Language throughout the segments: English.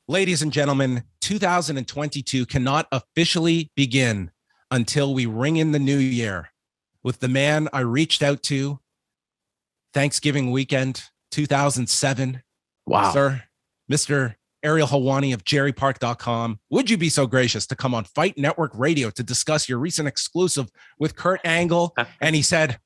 Ladies and gentlemen, 2022 cannot officially begin until we ring in the new year with the man I reached out to Thanksgiving weekend 2007. Wow. Sir, Mr. Ariel Helwani of jerrypark.com. Would you be so gracious to come on Fight Network Radio to discuss your recent exclusive with Kurt Angle? And he said,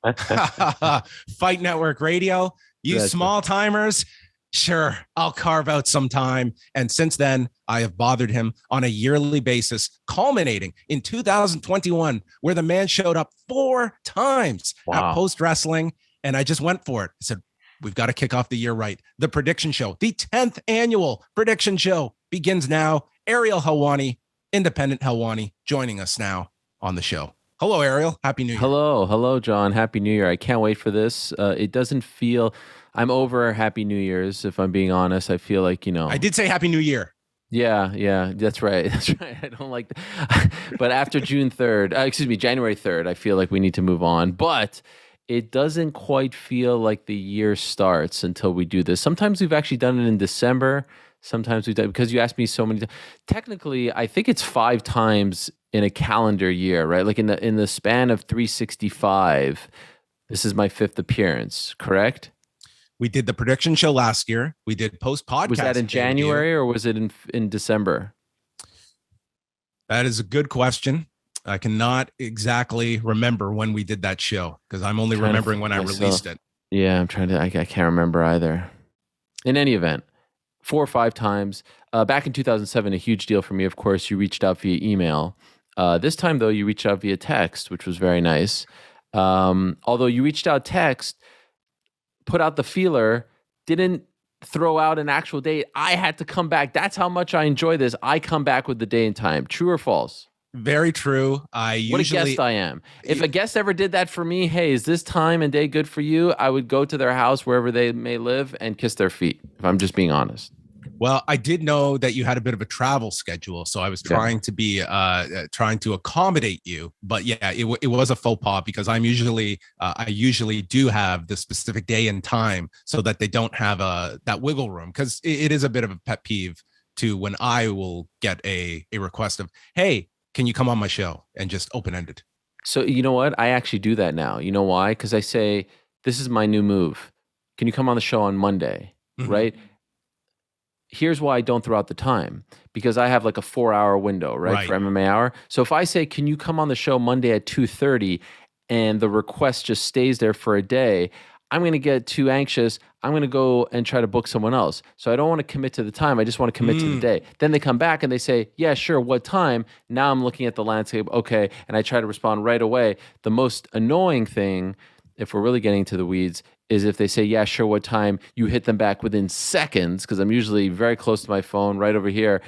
Fight Network Radio, you small timers. Sure, I'll carve out some time. And since then, I have bothered him on a yearly basis, culminating in 2021, where the man showed up 4 times at Post Wrestling. And I just went for it. I said, we've got to kick off the year right. The Prediction Show, the 10th annual Prediction Show begins now. Ariel Helwani, Independent Helwani, joining us now on the show. Hello, Ariel. Happy New Year. Hello, John. Happy New Year. I can't wait for this. It doesn't feel... I'm over Happy New Year's, if I'm being honest. I feel like, I did say Happy New Year. Yeah, that's right. I don't like that. But after January 3rd, I feel like we need to move on. But it doesn't quite feel like the year starts until we do this. Sometimes we've actually done it in December. Sometimes we've done, because you asked me so many times. Technically, I think it's 5 times in a calendar year, right? Like in the span of 365, this is my 5th appearance, correct? We did the Prediction Show last year. We did post-podcast. Was that in January or was it in December? That is a good question. I cannot exactly remember when we did that show because I'm only remembering when I released it. Yeah, I can't remember either. In any event, 4 or 5 times. Back in 2007, a huge deal for me. Of course, you reached out via email. This time, though, you reached out via text, which was very nice. Although you reached out text, put out the feeler, didn't throw out an actual date. I had to come back. That's how much I enjoy this. I come back with the day and time. True or false? Very true. What a guest I am. If a guest ever did that for me, hey, is this time and day good for you? I would go to their house, wherever they may live, and kiss their feet, if I'm just being honest. Well, I did know that you had a bit of a travel schedule, so I was trying to accommodate you. But yeah, it was a faux pas because I usually do have the specific day and time so that they don't have that wiggle room, because it is a bit of a pet peeve too when I will get a request of, hey, can you come on my show, and just open-ended. So you know what? I actually do that now. You know why? Because I say, this is my new move. Can you come on the show on Monday? Mm-hmm. Right? Here's why I don't throw out the time, because I have like a 4-hour window, right, for MMA Hour. So if I say, can you come on the show Monday at 2:30, and the request just stays there for a day, I'm going to get too anxious. I'm going to go and try to book someone else. So I don't want to commit to the time. I just want to commit to the day. Then they come back and they say, yeah, sure, what time? Now I'm looking at the landscape, okay, and I try to respond right away. The most annoying thing, if we're really getting to the weeds, is if they say, yeah, sure, what time, you hit them back within seconds, because I'm usually very close to my phone right over here,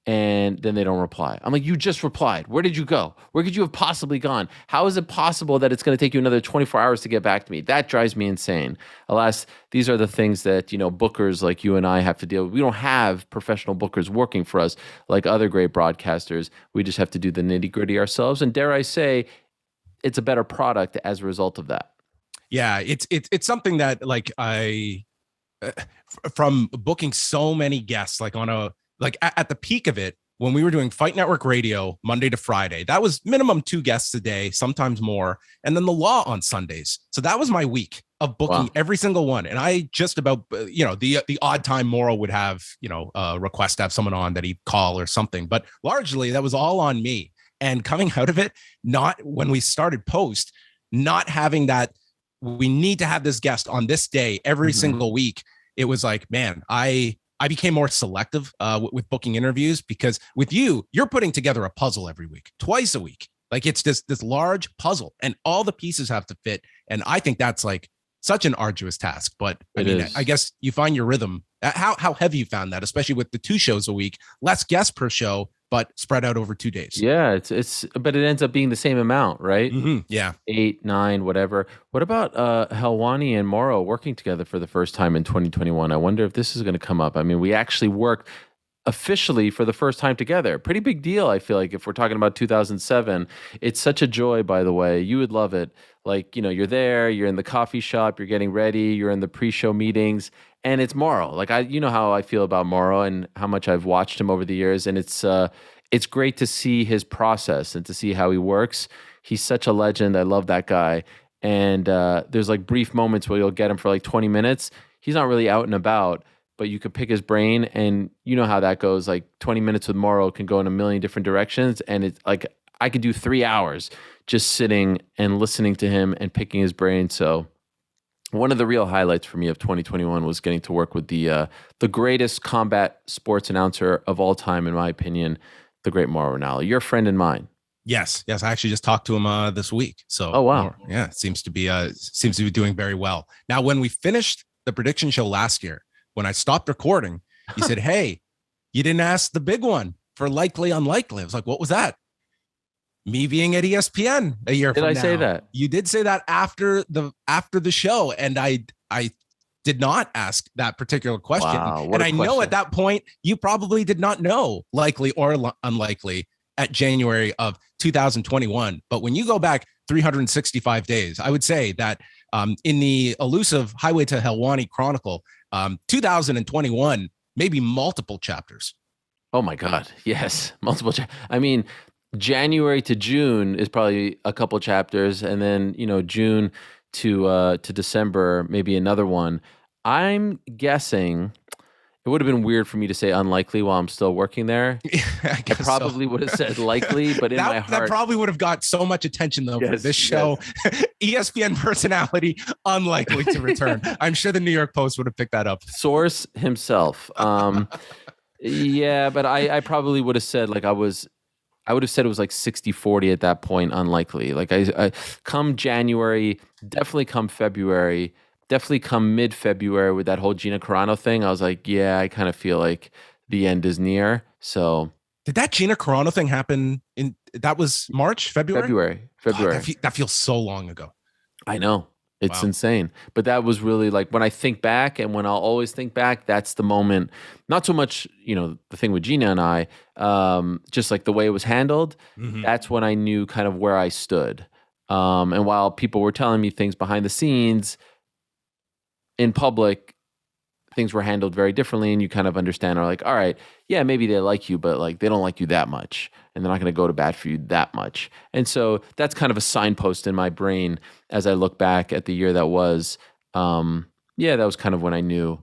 and then they don't reply. I'm like, you just replied. Where did you go? Where could you have possibly gone? How is it possible that it's going to take you another 24 hours to get back to me? That drives me insane. Alas, these are the things that, bookers like you and I have to deal with. We don't have professional bookers working for us like other great broadcasters. We just have to do the nitty-gritty ourselves, and dare I say, it's a better product as a result of that. Yeah, it's something that I from booking so many guests at the peak of it, when we were doing Fight Network Radio Monday to Friday, that was minimum 2 guests a day, sometimes more, and then the Law on Sundays. So that was my week of booking every single one, and I just about the odd time Morrow would have a request to have someone on that he'd call or something, but largely that was all on me. And coming out of it, not when we started Post, not having that. We need to have this guest on this day every single week. It was like, man, I became more selective with booking interviews, because with you're putting together a puzzle every week, twice a week. Like, it's this large puzzle, and all the pieces have to fit. And I think that's like such an arduous task. But I guess you find your rhythm. How have you found that, especially with the 2 shows a week, less guests per show, but spread out over 2 days? Yeah, but it ends up being the same amount, right? Mm-hmm. Yeah, 8, 9, whatever. What about Helwani and Morrow working together for the first time in 2021? I wonder if this is going to come up. I mean, we actually worked officially for the first time together. Pretty big deal, I feel like, if we're talking about 2007. It's such a joy, by the way. You would love it. Like, you're there, you're in the coffee shop, you're getting ready, you're in the pre-show meetings, and it's Morrow. Like you know how I feel about Morrow and how much I've watched him over the years, and it's great to see his process and to see how he works. He's such a legend. I love that guy. And there's like brief moments where you'll get him for like 20 minutes. He's not really out and about, but you could pick his brain, and you know how that goes. Like 20 minutes with Morrow can go in a million different directions, and it's like I could do 3 hours just sitting and listening to him and picking his brain. So one of the real highlights for me of 2021 was getting to work with the greatest combat sports announcer of all time, in my opinion, the great Mauro Ranallo, your friend and mine. Yes. I actually just talked to him this week. So, oh wow, yeah, seems to be doing very well. Now, when we finished the prediction show last year, when I stopped recording, he said, "Hey, you didn't ask the big one for likely unlikely." I was like, "What was that?" Me being at ESPN a year from now. Did I say that? You did say that after the show, and I did not ask that particular question. Wow, and I know at that point you probably did not know likely or unlikely at January of 2021. But when you go back 365 days, I would say that in the elusive Highway to Helwani Chronicle, 2021, maybe multiple chapters. Oh my God. Yes. Multiple. I mean, January to June is probably a couple chapters. And then, June to December, maybe another one. I'm guessing it would have been weird for me to say unlikely while I'm still working there. I probably would have said likely, but in my heart, that probably would have got so much attention though for this show. Yes. ESPN personality unlikely to return. I'm sure the New York Post would have picked that up. Source himself. Yeah, but I probably would have said I would have said it was like 60-40 at that point, unlikely. Like I come January, definitely come February, definitely come mid-February with that whole Gina Carano thing. I was like, yeah, I kind of feel like the end is near. So did that Gina Carano thing happen that was March, February? February. Oh, that feels so long ago. I know. It's insane. But that was really like when I think back, and when I'll always think back, that's the moment, not so much, the thing with Gina and I, just like the way it was handled. Mm-hmm. That's when I knew kind of where I stood. And while people were telling me things behind the scenes, in public, things were handled very differently, and you kind of understand, are like, all right, yeah, maybe they like you, but like they don't like you that much, and they're not going to go to bat for you that much. And so that's kind of a signpost in my brain as I look back at the year that was. That was kind of when I knew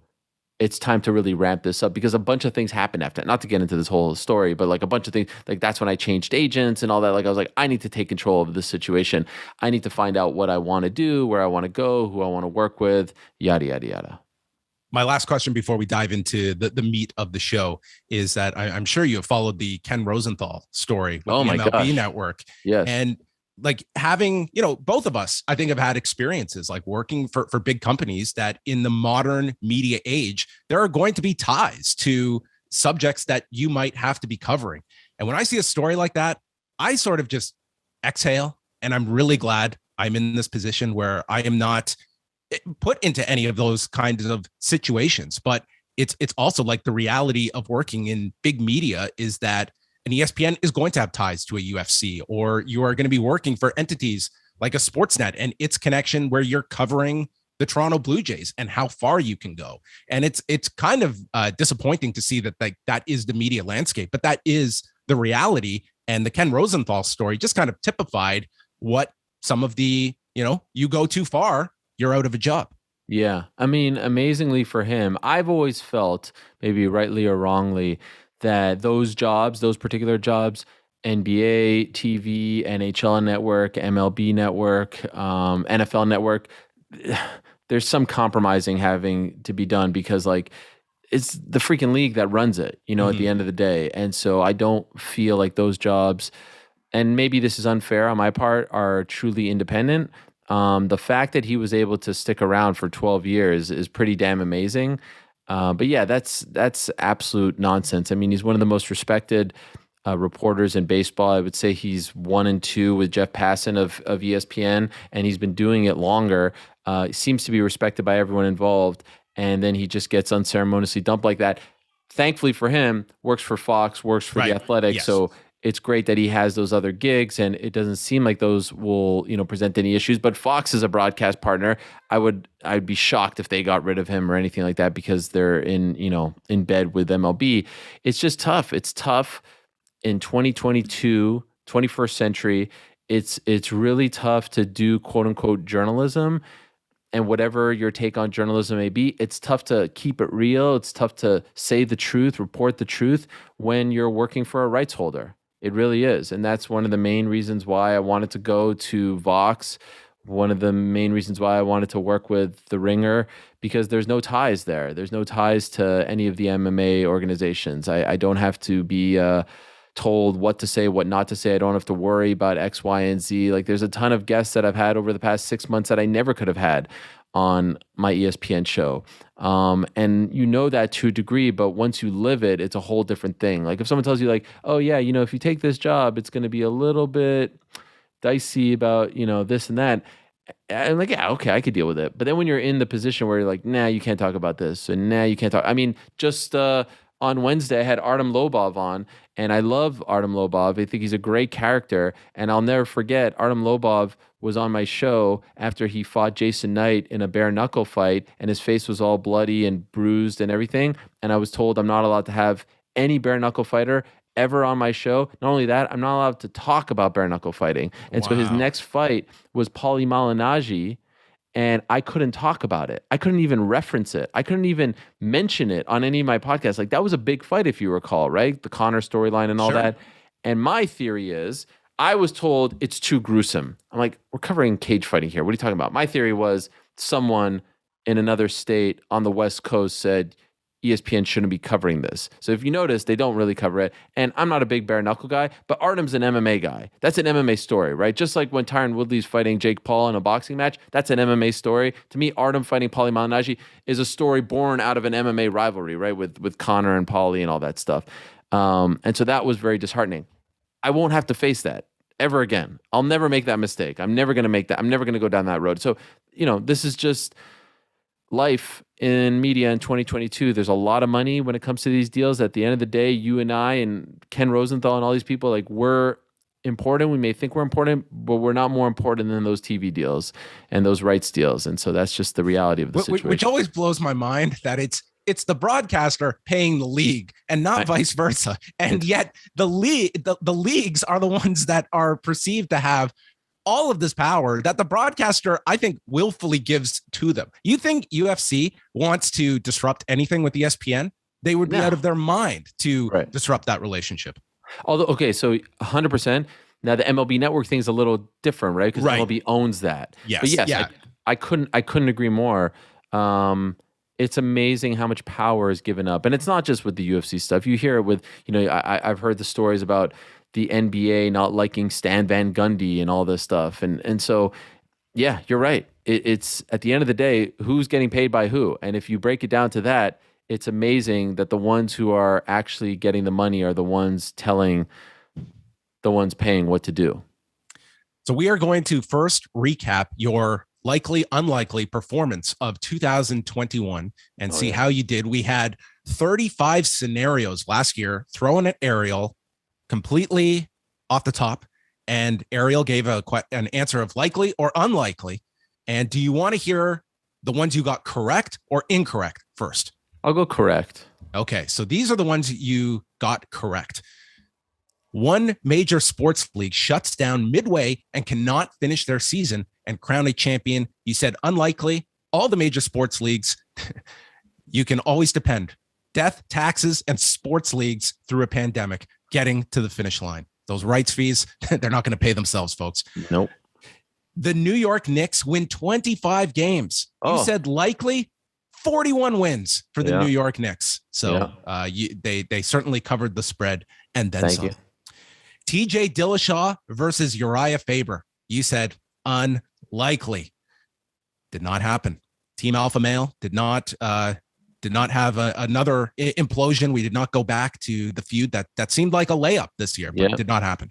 it's time to really ramp this up, because a bunch of things happened after that. Not to get into this whole story, but like a bunch of things, like that's when I changed agents and all that. Like I was like, I need to take control of this situation. I need to find out what I want to do, where I want to go, who I want to work with, yada, yada, yada. My last question before we dive into the meat of the show is that I'm sure you have followed the Ken Rosenthal story with the MLB Network. Yes. And like having, both of us, I think, have had experiences like working for big companies that in the modern media age, there are going to be ties to subjects that you might have to be covering. And when I see a story like that, I sort of just exhale, and I'm really glad I'm in this position where I am not put into any of those kinds of situations. But it's also like the reality of working in big media is that an ESPN is going to have ties to a UFC, or you are going to be working for entities like a Sportsnet and its connection where you're covering the Toronto Blue Jays and how far you can go. And it's kind of disappointing to see that that is the media landscape, but that is the reality. And the Ken Rosenthal story just kind of typified what some of the, you go too far, you're out of a job. Yeah. I mean, amazingly for him, I've always felt, maybe rightly or wrongly, that those particular jobs, NBA, TV, NHL Network, MLB Network, NFL Network, there's some compromising having to be done, because like it's the freaking league that runs it, at the end of the day. And so I don't feel like those jobs, and maybe this is unfair on my part, are truly independent. The fact that he was able to stick around for 12 years is pretty damn amazing. But yeah, that's absolute nonsense. I mean, he's one of the most respected reporters in baseball. I would say he's 1 and 2 with Jeff Passan of ESPN, and he's been doing it longer. He seems to be respected by everyone involved, and then he just gets unceremoniously dumped like that. Thankfully for him, works for Fox, works for The Athletic, so it's great that he has those other gigs, and it doesn't seem like those will, present any issues. But Fox is a broadcast partner. I'd be shocked if they got rid of him or anything like that, because they're in bed with MLB. It's just tough. It's tough in 2022, 21st century. It's really tough to do quote unquote journalism. And whatever your take on journalism may be, it's tough to keep it real. It's tough to say the truth, report the truth when you're working for a rights holder. It really is. And that's one of the main reasons why I wanted to go to Vox, one of the main reasons why I wanted to work with The Ringer, because there's no ties there. There's no ties to any of the MMA organizations. I don't have to be told what to say, what not to say. I don't have to worry about X, Y, and Z. Like, there's a ton of guests that I've had over the past 6 months that I never could have had on my ESPN show. And that to a degree, but once you live it, it's a whole different thing. Like, if someone tells you like, oh yeah, if you take this job, it's going to be a little bit dicey about, this and that. I'm like, yeah, okay, I could deal with it. But then when you're in the position where you're like, nah, you can't talk about this, and nah, you can't talk. I mean, just on Wednesday, I had Artem Lobov on, and I love Artem Lobov. I think he's a great character, and I'll never forget, Artem Lobov was on my show after he fought Jason Knight in a bare knuckle fight, and his face was all bloody and bruised and everything, and I was told I'm not allowed to have any bare knuckle fighter ever on my show. Not only that, I'm not allowed to talk about bare knuckle fighting. And so his next fight was Paulie Malignaggi, and I couldn't talk about it. I couldn't even reference it. I couldn't even mention it on any of my podcasts. Like, that was a big fight, if you recall, right? The Conor storyline and all that. And my theory is, I was told it's too gruesome. I'm like, we're covering cage fighting here. What are you talking about? My theory was someone in another state on the West Coast said ESPN shouldn't be covering this. So if you notice, they don't really cover it. And I'm not a big bare knuckle guy, but Artem's an MMA guy. That's an MMA story, right? Just like when Tyron Woodley's fighting Jake Paul in a boxing match, that's an MMA story. To me, Artem fighting Paulie Malignaggi is a story born out of an MMA rivalry, right? With Conor and Paulie and all that stuff. And so that was very disheartening. I won't have to face that ever again. I'll never make that mistake. I'm never going to make that. I'm never going to go down that road. So, this is just life in media in 2022. There's a lot of money when it comes to these deals. At the end of the day, you and I and Ken Rosenthal and all these people, like, we're important. We may think we're important, but we're not more important than those TV deals and those rights deals. And so that's just the reality of the situation. Which always blows my mind, that it's the broadcaster paying the league and not vice versa. And yet the leagues are the ones that are perceived to have all of this power that the broadcaster, I think, willfully gives to them. You think UFC wants to disrupt anything with ESPN? They would be out of their mind to disrupt that relationship. Although, okay, so 100%. Now the MLB Network thing is a little different, right? Because MLB owns that. Yes. But yes, I couldn't agree more. It's amazing how much power is given up, and it's not just with the UFC stuff. You hear it with, I've heard the stories about the NBA not liking Stan Van Gundy and all this stuff. And so, yeah, you're right. It's at the end of the day, who's getting paid by who? And if you break it down to that, it's amazing that the ones who are actually getting the money are the ones telling the ones paying what to do. So we are going to first recap your likely, unlikely performance of 2021 and see how you did. We had 35 scenarios last year thrown at Ariel, completely off the top, and Ariel gave an answer of likely or unlikely. And do you want to hear the ones you got correct or incorrect first? I'll go correct. Okay, so these are the ones you got correct. One major sports league shuts down midway and cannot finish their season and crown a champion. You said unlikely. All the major sports leagues, you can always depend. Death, taxes, and sports leagues through a pandemic getting to the finish line. Those rights fees, they're not going to pay themselves, folks. Nope. The New York Knicks win 25 games. You said likely 41 wins for the New York Knicks. So they certainly covered the spread and then some. TJ Dillashaw versus Uriah Faber. You said unlikely. Did not happen. Team Alpha Male did not have another implosion. We did not go back to the feud that seemed like a layup this year, but it did not happen.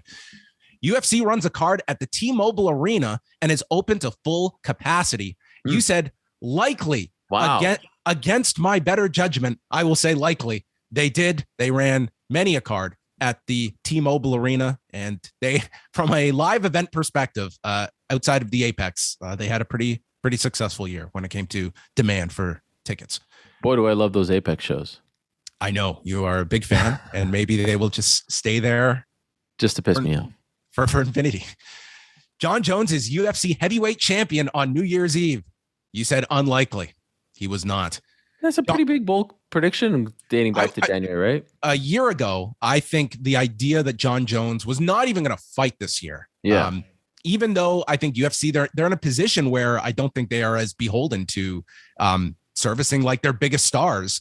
UFC runs a card at the T-Mobile Arena and is open to full capacity. You said likely. Wow. Against my better judgment, I will say likely. They ran many a card at the T-Mobile Arena, and they, from a live event perspective, outside of the Apex, they had a pretty successful year when it came to demand for tickets. Boy, do I love those Apex shows. I know you are a big fan, and maybe they will just stay there just to piss me off for infinity. Jon Jones is UFC heavyweight champion on New Year's Eve. You said unlikely. He was not. That's a pretty big bold prediction dating back to January, right? A year ago, I think the idea that Jon Jones was not even going to fight this year. Yeah. Even though I think UFC, they're in a position where I don't think they are as beholden to servicing like their biggest stars.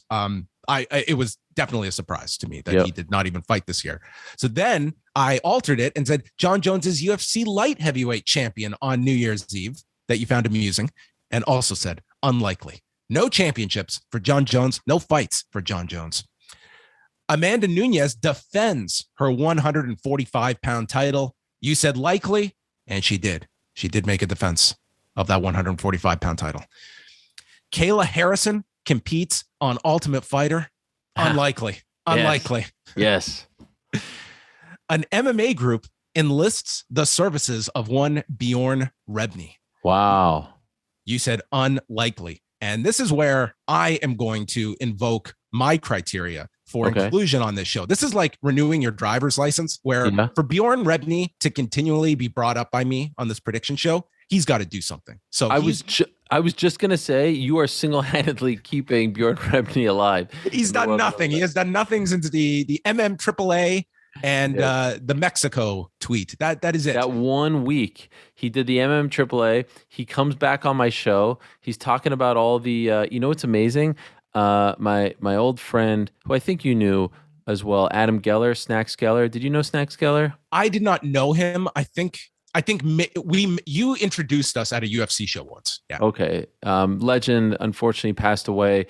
It was definitely a surprise to me that he did not even fight this year. So then I altered it and said Jon Jones is UFC light heavyweight champion on New Year's Eve, that you found amusing, and also said unlikely. No championships for Jon Jones, no fights for Jon Jones. Amanda Nunes defends her 145-pound title. You said likely, and she did. She did make a defense of that 145-pound title. Kayla Harrison competes on Ultimate Fighter. Unlikely. Unlikely. Yes. An MMA group enlists the services of one Bjorn Rebney. Wow. You said unlikely. And this is where I am going to invoke my criteria for inclusion on this show. This is like renewing your driver's license, where for Bjorn Rebney to continually be brought up by me on this prediction show, he's got to do something. So I was just going to say, you are single-handedly keeping Bjorn Rebney alive. He's done nothing. He has done nothing since the MM AAA and the Mexico tweet. That is it. That 1 week he did the MM AAA. He comes back on my show. He's talking about all the you know what's amazing? My old friend, who I think you knew as well, Adam Geller, Snacks Geller. Did you know Snacks Geller? I did not know him. I think you introduced us at a UFC show once. Yeah. Okay. Legend unfortunately passed away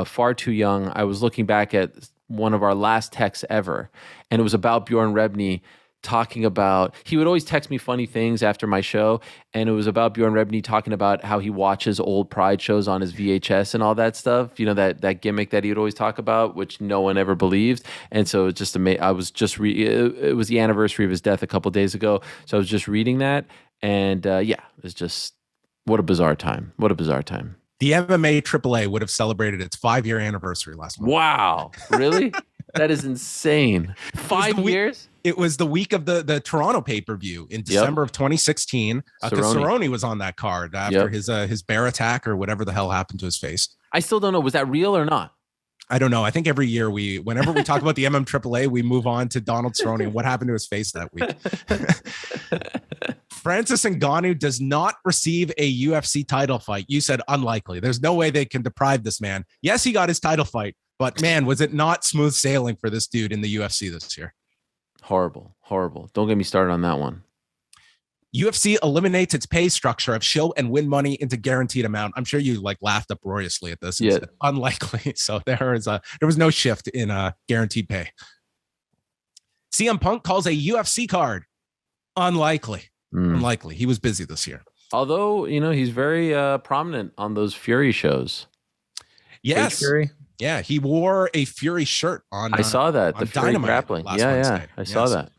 far too young. I was looking back at one of our last texts ever, and it was about Bjorn Rebney talking about, he would always text me funny things after my show, and it was about Bjorn Rebney talking about how he watches old Pride shows on his VHS and all that stuff, you know, that gimmick that he would always talk about, which no one ever believed. And so it's just amazing. I was just it was the anniversary of his death a couple days ago, so I was just reading that, and it was just, what a bizarre time. What a bizarre time. The MMA AAA would have celebrated its 5-year anniversary last month. Wow. Really? That is insane. 5 years? It was the week of the Toronto pay-per-view in December of 2016. Because Cerrone was on that card after his bear attack or whatever the hell happened to his face. I still don't know. Was that real or not? I don't know. I think every year whenever we talk about the MM AAA, we move on to Donald Cerrone and what happened to his face that week. Francis Ngannou does not receive a UFC title fight. You said unlikely. There's no way they can deprive this man. Yes, he got his title fight, but man, was it not smooth sailing for this dude in the UFC this year? Horrible. Don't get me started on that one. UFC eliminates its pay structure of show and win money into guaranteed amount. I'm sure you laughed uproariously at this. Yeah. Unlikely. So there was no shift in guaranteed pay. CM Punk calls a UFC card unlikely. Unlikely. He was busy this year. Although, he's very prominent on those Fury shows. Yes. Fury. Yeah, he wore a Fury shirt on. I saw that. The Fury Dynamite grappling. Yeah. I saw that.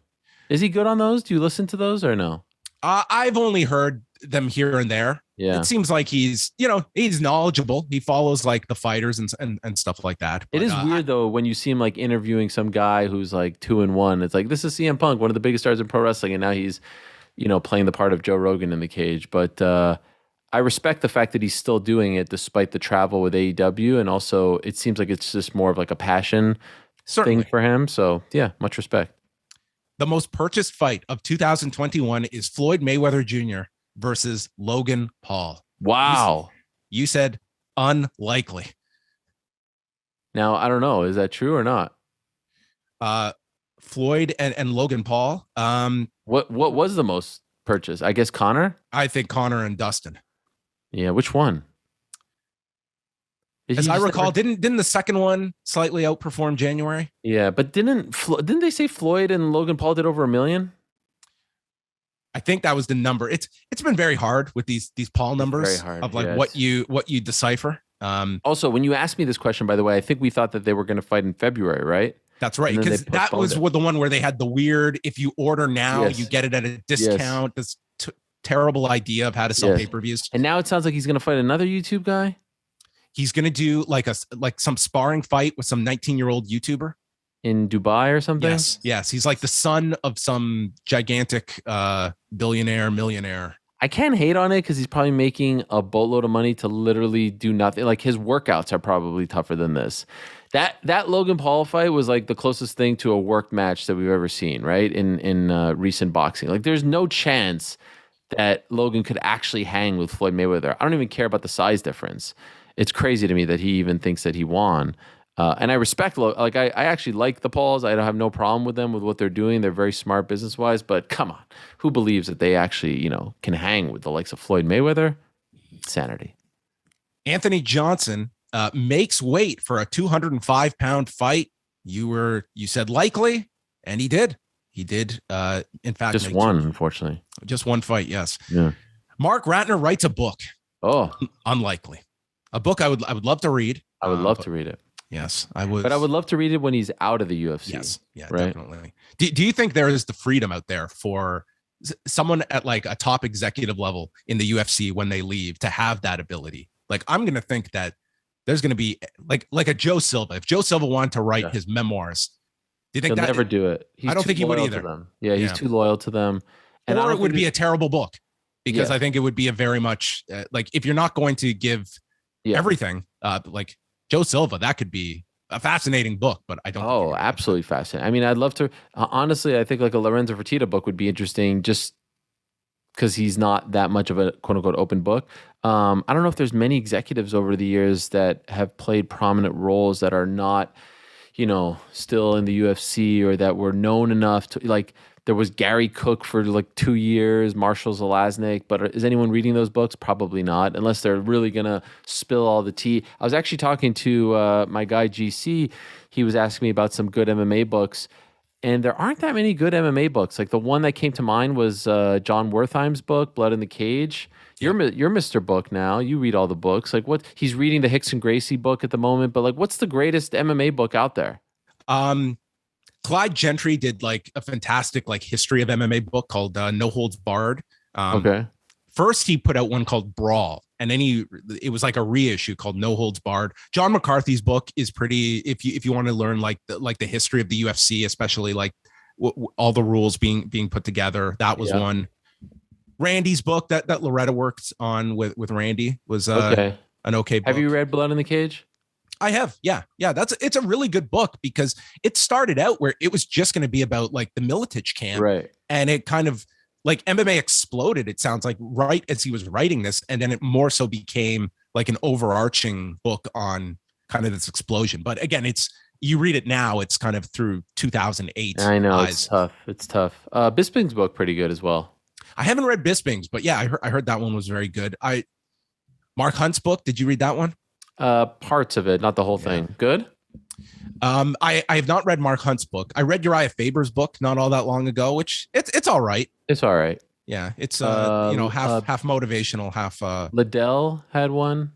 Is he good on those? Do you listen to those or no? I've only heard them here and there. Yeah. It seems like he's knowledgeable. He follows the fighters and stuff like that. But, it is weird though when you see him interviewing some guy who's 2-1. It's this is CM Punk, one of the biggest stars in pro wrestling, and now he's playing the part of Joe Rogan in the cage. But I respect the fact that he's still doing it despite the travel with AEW, and also it seems like it's just more of a passion thing for him. So yeah, much respect. The most purchased fight of 2021 is Floyd Mayweather Jr. versus Logan Paul. Wow. You said unlikely. Now, I don't know. Is that true or not? Floyd and Logan Paul. What was the most purchased? I guess Conor? I think Conor and Dustin. Yeah, which one? As I recall, didn't the second one slightly outperform January? Yeah, but didn't they say Floyd and Logan Paul did over 1 million? I think that was the number. It's been very hard with these Paul numbers of what you decipher. Also, when you asked me this question, by the way, I think we thought that they were going to fight in February, right? That's right. And then they Because that postponed was it. the one where they had the weird, if you order now, Yes. you get it at a Yes. discount. This terrible idea of how to sell Yes. pay-per-views. And now it sounds like he's going to fight another YouTube guy He's going to do like some sparring fight with some 19-year-old YouTuber. in Dubai or something. Yes. He's like the son of some gigantic billionaire, millionaire. I can't hate on it because he's probably making a boatload of money to literally do nothing. Like his workouts are probably tougher than this. That Logan Paul fight was like the closest thing to a worked match that we've ever seen, right? In recent boxing. Like there's no chance that Logan could actually hang with Floyd Mayweather. I don't even care about the size difference. It's crazy to me that he even thinks that he won. And I respect, like I actually like the Pauls. I don't have no problem with them with what they're doing. They're very smart business wise. But come on, who believes that they actually can hang with the likes of Floyd Mayweather? Insanity. Anthony Johnson makes weight for a 205-pound fight. You said likely, and he did. He did. In fact, just one, unfortunately. Just one fight. Yes. Yeah. Mark Ratner writes a book. Oh, unlikely. A book I would love to read. I would love to read it. Yes, I would. But I would love to read it when he's out of the UFC. Yes, yeah, right? Definitely. Do you think there is the freedom out there for someone at like a top executive level in the UFC when they leave to have that ability? Like, I'm going to think that there's going to be like a Joe Silva. If Joe Silva wanted to write his memoirs, do you think he'll never do it? I don't think he would either. Them. Yeah, he's too loyal to them. And or it would be a terrible book because I think it would be a very much like if you're not going to give everything, like Joe Silva, that could be a fascinating book, but I don't. Oh, absolutely fascinating. I mean, I'd love to. Honestly, I think like a Lorenzo Fertitta book would be interesting, just because he's not that much of a quote unquote open book. I don't know if there's many executives over the years that have played prominent roles that are not, still in the UFC or that were known enough to like. There was Gary Cook for like 2 years, Marshall Zalaznik, but is anyone reading those books? Probably not, unless they're really going to spill all the tea. I was actually talking to my guy GC. He was asking me about some good MMA books, and there aren't that many good MMA books. Like the one that came to mind was John Wertheim's book, Blood in the Cage. You're Mr. Book now. You read all the books. Like what he's reading the Hickson Gracie book at the moment, but like what's the greatest MMA book out there? Clyde Gentry did like a fantastic like history of MMA book called No Holds Barred. Okay. First, he put out one called Brawl, and then it was like a reissue called No Holds Barred. John McCarthy's book is pretty. If you want to learn like the history of the UFC, especially like all the rules being put together, that was one. Randy's book that Loretta worked on with Randy was an okay book. Have you read Blood in the Cage? I have. Yeah. It's a really good book because it started out where it was just going to be about like the Miletich camp. Right. And it kind of like MMA exploded. It sounds like right as he was writing this. And then it more so became like an overarching book on kind of this explosion. But again, you read it now, it's kind of through 2008. I know. It's tough. Bisping's book, pretty good as well. I haven't read Bisping's, but yeah, I heard that one was very good. Mark Hunt's book. Did you read that one? Parts of it, not the whole thing. Good. I have not read Mark Hunt's book. I read Uriah Faber's book not all that long ago, which it's all right. It's all right. Yeah, it's half motivational, half. Liddell had one,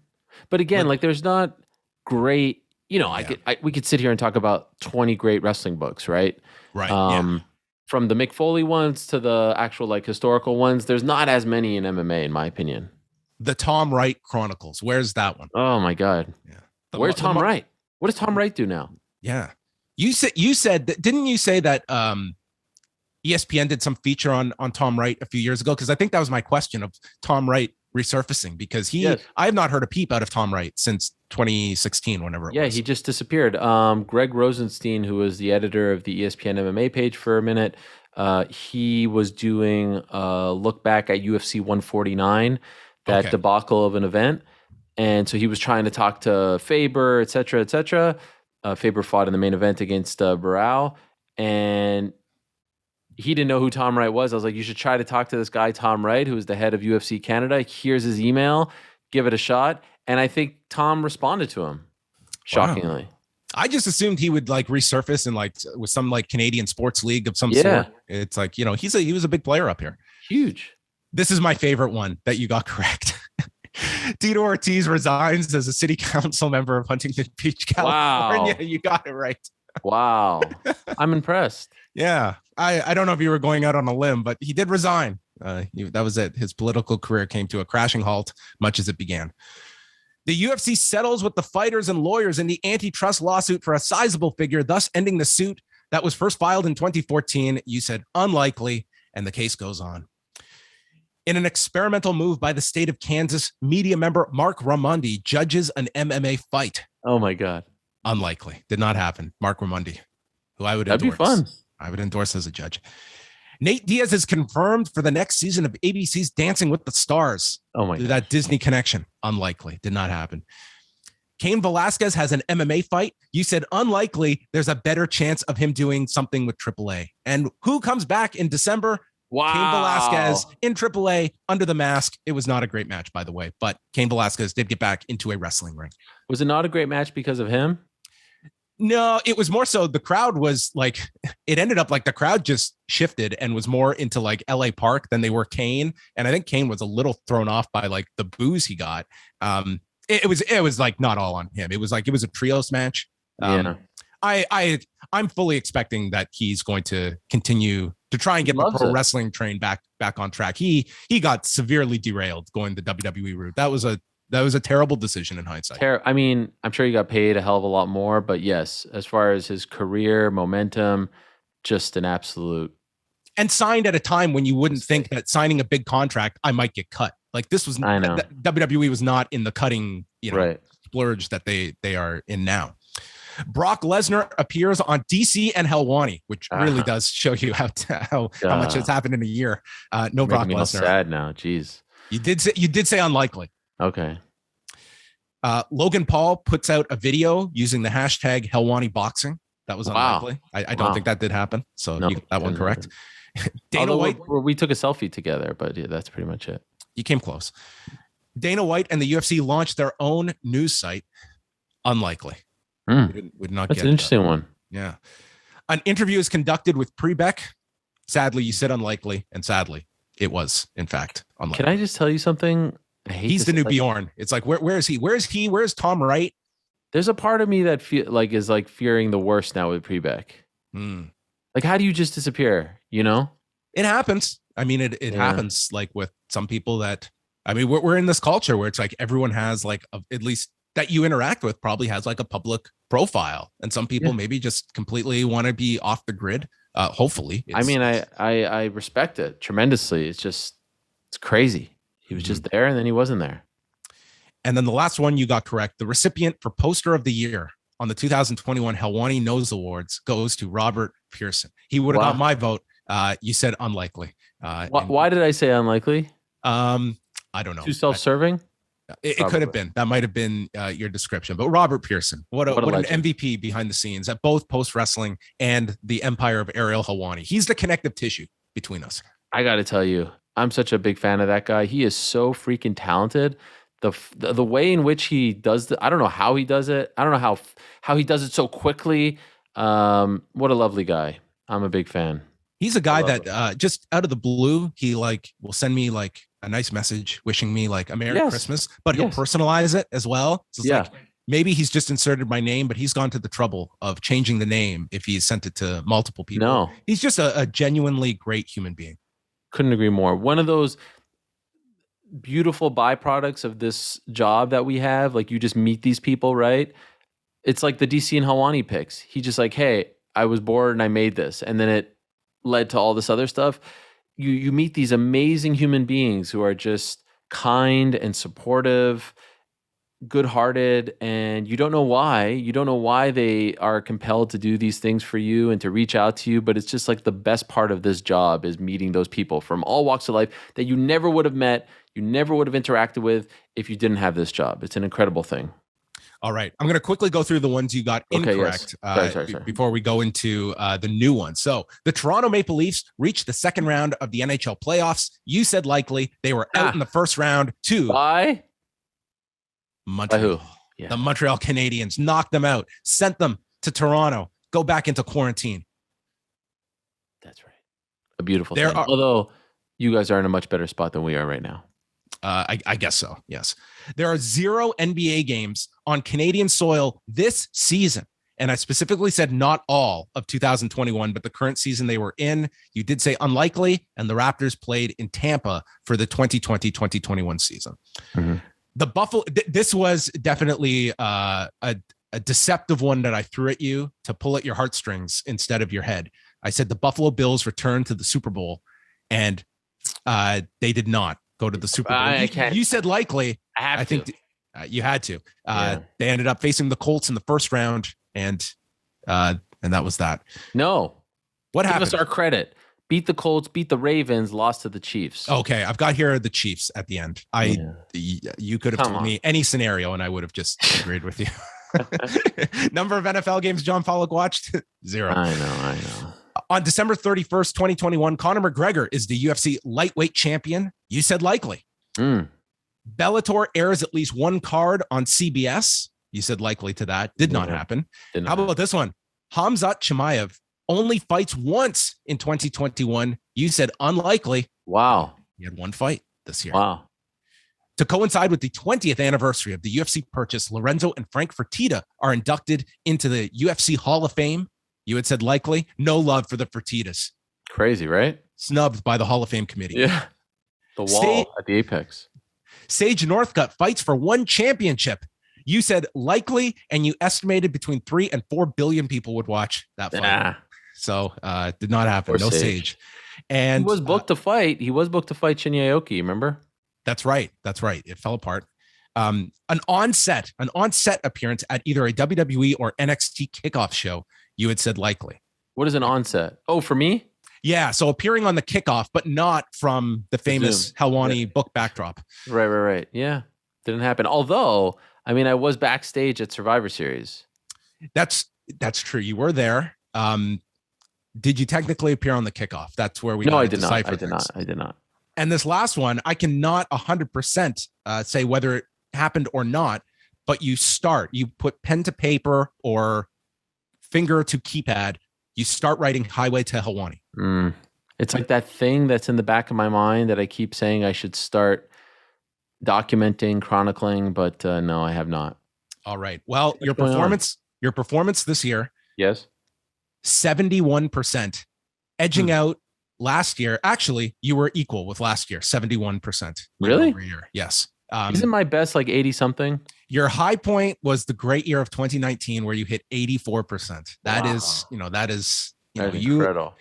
but again, like there's not great. We could sit here and talk about 20 great wrestling books, right? Right. From the Mick Foley ones to the actual like historical ones, there's not as many in MMA, in my opinion. The Tom Wright Chronicles. Where's that one? Oh my God. Yeah. Where's Tom Wright? What does Tom Wright do now? Yeah. You said that, didn't you say that ESPN did some feature on Tom Wright a few years ago? Because I think that was my question of Tom Wright resurfacing because I have not heard a peep out of Tom Wright since 2016, whenever it was. Yeah, he just disappeared. Greg Rosenstein, who was the editor of the ESPN MMA page for a minute, he was doing a look back at UFC 149. That debacle of an event. And so he was trying to talk to Faber, et cetera, et cetera. Faber fought in the main event against Barao. And he didn't know who Tom Wright was. I was like, you should try to talk to this guy, Tom Wright, who is the head of UFC Canada. Here's his email. Give it a shot. And I think Tom responded to him, shockingly. Wow. I just assumed he would like resurface in like with some like Canadian sports league of some sort. It's like, he was a big player up here. Huge. This is my favorite one that you got correct. Tito Ortiz resigns as a city council member of Huntington Beach, California. Wow. You got it right. Wow. I'm impressed. Yeah. I don't know if you were going out on a limb, but he did resign. That was it. His political career came to a crashing halt, much as it began. The UFC settles with the fighters and lawyers in the antitrust lawsuit for a sizable figure, thus ending the suit that was first filed in 2014. You said unlikely, and the case goes on. In an experimental move by the state of Kansas, media member Mark Raimondi judges an MMA fight. Oh my God. Unlikely. Did not happen. Mark Raimondi, who I would That'd endorse. be fun. I would endorse as a judge. Nate Diaz is confirmed for the next season of ABC's Dancing with the Stars. Oh my God. That Disney connection. Unlikely. Did not happen. Cain Velasquez has an MMA fight. You said unlikely. There's a better chance of him doing something with AAA. And who comes back in December? Wow. Cain Velasquez in AAA under the mask. It was not a great match, by the way, but Cain Velasquez did get back into a wrestling ring. Was it not a great match because of him? No, it was more so the crowd was like, it ended up like the crowd just shifted and was more into like LA Park than they were Cain. And I think Cain was a little thrown off by like the boos he got. It was like not all on him. It was like, it was a trios match. Yeah. I'm fully expecting that he's going to continue to try and get the pro wrestling train back on track. He got severely derailed going the WWE route. That was a terrible decision in hindsight. I mean, I'm sure he got paid a hell of a lot more, but yes, as far as his career momentum, just an absolute. And signed at a time when you wouldn't think that signing a big contract, I might get cut. Like this was, I know. WWE was not in the cutting, right, splurge that they are in now. Brock Lesnar appears on DC and Helwani, which really does show you how much has happened in a year. No Brock Lesnar. Sad now. Jeez. You did say unlikely. Okay. Logan Paul puts out a video using the hashtag Helwani Boxing. That was unlikely. I don't think that did happen. So you got that one correct. Dana White. We took a selfie together, but yeah, that's pretty much it. You came close. Dana White and the UFC launched their own news site. Unlikely. Would not. That's an interesting one. Yeah. An interview is conducted with Prebeck. Sadly, you said unlikely, and sadly, it was in fact unlikely. Can I just tell you something? He's the new Bjorn. It's like where is he? Where's Tom Wright? There's a part of me that is fearing the worst now with Prebeck. Like, how do you just disappear? You know, it happens. I mean, it happens like with some people that. I mean, we're in this culture where it's like everyone has like at least that you interact with probably has like a public profile, and some people maybe just completely want to be off the grid. Hopefully, I mean, I respect it tremendously. It's crazy. He was just there, and then he wasn't there. And then the last one you got correct. The recipient for Poster of the Year on the 2021 Helwani Knows Awards goes to Robert Pearson. He would have got my vote. You said unlikely. Why did I say unlikely? I don't know. Too self-serving? It could have been. That might have been your description. But Robert Pearson, what an MVP behind the scenes at both Post Wrestling and the empire of Ariel Helwani. He's the connective tissue between us. I got to tell you, I'm such a big fan of that guy. He is so freaking talented. The way in which he does I don't know how he does it. I don't know how he does it so quickly. What a lovely guy. I'm a big fan. He's a guy that just out of the blue, he will send me like a nice message wishing me like a Merry Christmas, but he'll personalize it as well. So it's like maybe he's just inserted my name, but he's gone to the trouble of changing the name if he's sent it to multiple people. No, he's just a genuinely great human being. Couldn't agree more. One of those beautiful byproducts of this job that we have, like you just meet these people, right? It's like the DC and Helwani picks. He just like, hey, I was bored and I made this. And then it led to all this other stuff. You meet these amazing human beings who are just kind and supportive, good-hearted, and you don't know why. You don't know why they are compelled to do these things for you and to reach out to you, but it's just like the best part of this job is meeting those people from all walks of life that you never would have met, you never would have interacted with if you didn't have this job. It's an incredible thing. All right. I'm going to quickly go through the ones you got incorrect sorry. Before we go into the new ones. So the Toronto Maple Leafs reached the second round of the NHL playoffs. You said likely. They were out in the first round to by Montreal. By who? Yeah. The Montreal Canadiens knocked them out, sent them to Toronto, go back into quarantine. That's right. A beautiful thing. Although you guys are in a much better spot than we are right now. I guess so. Yes. There are 0 NBA games on Canadian soil this season, and I specifically said not all of 2021, but the current season they were in. You did say unlikely, and the Raptors played in Tampa for the 2020-2021 season. Mm-hmm. The Buffalo, this was definitely a deceptive one that I threw at you to pull at your heartstrings instead of your head. I said the Buffalo Bills returned to the Super Bowl, and they did not go to the Super Bowl. You said likely. I think you had to. They ended up facing the Colts in the first round, and that was that. No. What happened? Give us our credit. Beat the Colts, beat the Ravens, lost to the Chiefs. Okay, I've got here the Chiefs at the end. You could have told me any scenario, and I would have just agreed with you. Number of NFL games John Pollock watched? 0. I know. On December 31st, 2021, Conor McGregor is the UFC lightweight champion. You said likely. Bellator airs at least one card on CBS. You said likely to that. Did not happen. How about this one? Khamzat Chimaev only fights once in 2021. You said unlikely. Wow. He had one fight this year. Wow. To coincide with the 20th anniversary of the UFC purchase, Lorenzo and Frank Fertitta are inducted into the UFC Hall of Fame. You had said likely. No love for the Fertittas. Crazy, right? Snubbed by the Hall of Fame committee. Yeah. The wall at the apex. Sage Northcutt fights for one championship. You said likely, and you estimated between 3 and 4 billion people would watch that fight. So did not happen. No Sage. And he was booked to fight. He was booked to fight Shinya Aoki, remember? That's right. It fell apart. An on-set appearance at either a WWE or NXT kickoff show. You had said likely. What is an onset? Oh, for me? Yeah. So appearing on the kickoff, but not from the famous Helwani book backdrop. Right. Yeah. Didn't happen. Although, I mean, I was backstage at Survivor Series. That's true. You were there. Did you technically appear on the kickoff? That's where we. No, I did not. I did not. And this last one, I cannot 100% say whether it happened or not, but you put pen to paper or finger to keypad, you start writing Highway to Helwani. It's like that thing that's in the back of my mind that I keep saying I should start documenting, chronicling, but no, I have not. All right. Well, your performance this year. Yes. 71%, edging out last year. Actually, you were equal with last year, 71%. Really? Year. Yes. Isn't my best like 80 something? Your high point was the great year of 2019 where you hit 84%. That is incredible.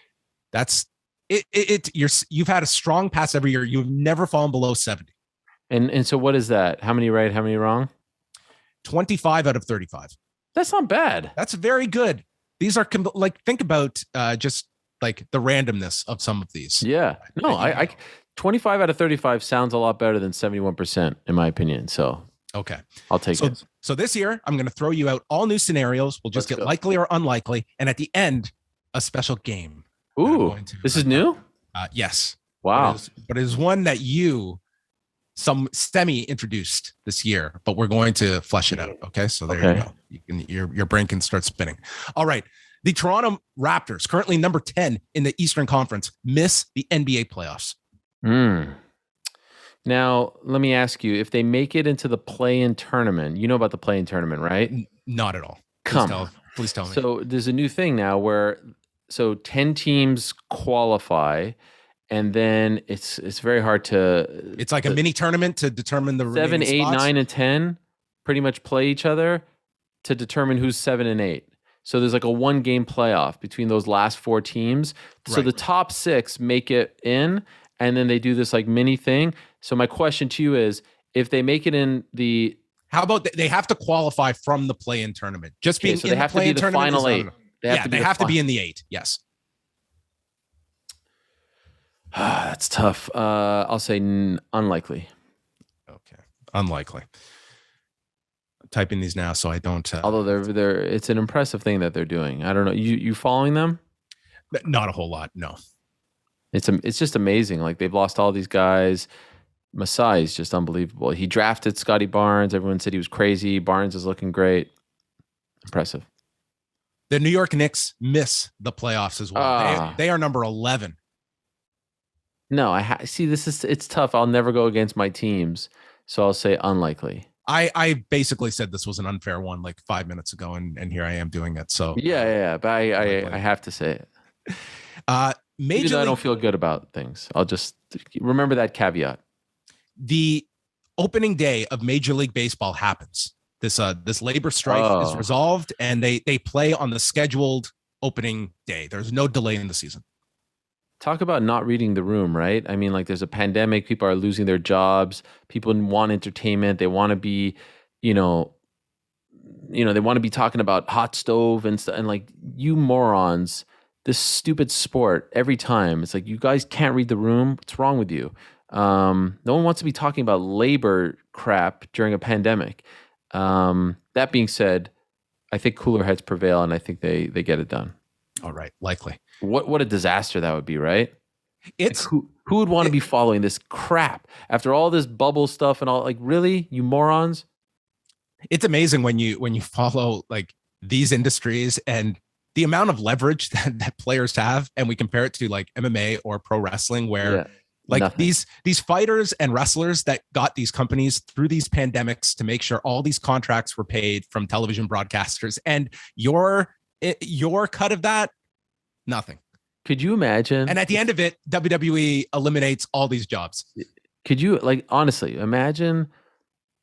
That's it. You've had a strong pass every year. You've never fallen below 70. And so what is that? How many right? How many wrong? 25 out of 35. That's not bad. That's very good. These are think about just like the randomness of some of these. Yeah. No, I 25 out of 35 sounds a lot better than 71% in my opinion. So okay, I'll take it. So this year I'm going to throw you out all new scenarios. We'll just get likely or unlikely, and at the end, a special game. Ooh, this is new. Yes. Wow. But it is one that you semi introduced this year, but we're going to flesh it out. Okay. So there you go. Your brain can start spinning. All right. The Toronto Raptors, currently number 10 in the Eastern Conference, miss the NBA playoffs. Now, let me ask you, if they make it into the play-in tournament, you know about the play-in tournament, right? Not at all. Please tell me. So there's a new thing now where 10 teams qualify, and then it's very hard to. It's like a mini tournament to determine the 7, 8, spots. 9, and 10 pretty much play each other to determine who's 7 and 8. So there's like a 1-game playoff between those last 4 teams. So the top 6 make it in, and then they do this like mini thing. So my question to you is, if they make it in the, how about they have to qualify from the play-in tournament? Just being in the play-in tournament. Final 8. They have to be in the 8. Yes. That's tough. I'll say unlikely. Okay, unlikely. I'm typing these now so I don't. Although it's an impressive thing that they're doing. I don't know. You following them? Not a whole lot. No. It's just amazing. Like they've lost all these guys. Masai is just unbelievable. He drafted Scotty Barnes. Everyone said he was crazy. Barnes is looking great. Impressive. The New York Knicks miss the playoffs as well. They are number 11. No, it's tough. I'll never go against my teams, so I'll say unlikely. I basically said this was an unfair one like 5 minutes ago, and here I am doing it. So Yeah. But I have to say it. Even though I don't feel good about things, I'll just remember that caveat. The opening day of Major League Baseball happens. This labor strife is resolved, and they play on the scheduled opening day. There's no delay in the season. Talk about not reading the room, right? I mean, like there's a pandemic, people are losing their jobs, people want entertainment, they want to be, they want to be talking about hot stove and stuff, and like you morons, this stupid sport every time. It's like you guys can't read the room. What's wrong with you? No one wants to be talking about labor crap during a pandemic. That being said, I think cooler heads prevail, and I think they get it done. All right, likely. What a disaster that would be, right? It's like who would want to be following this crap after all this bubble stuff and all? Like, really, you morons? It's amazing when you follow like these industries and the amount of leverage that players have, and we compare it to like MMA or pro wrestling, where these fighters and wrestlers that got these companies through these pandemics to make sure all these contracts were paid from television broadcasters, and your cut of that, nothing. Could you imagine? And at the end of it, WWE eliminates all these jobs. Could you, like, honestly imagine,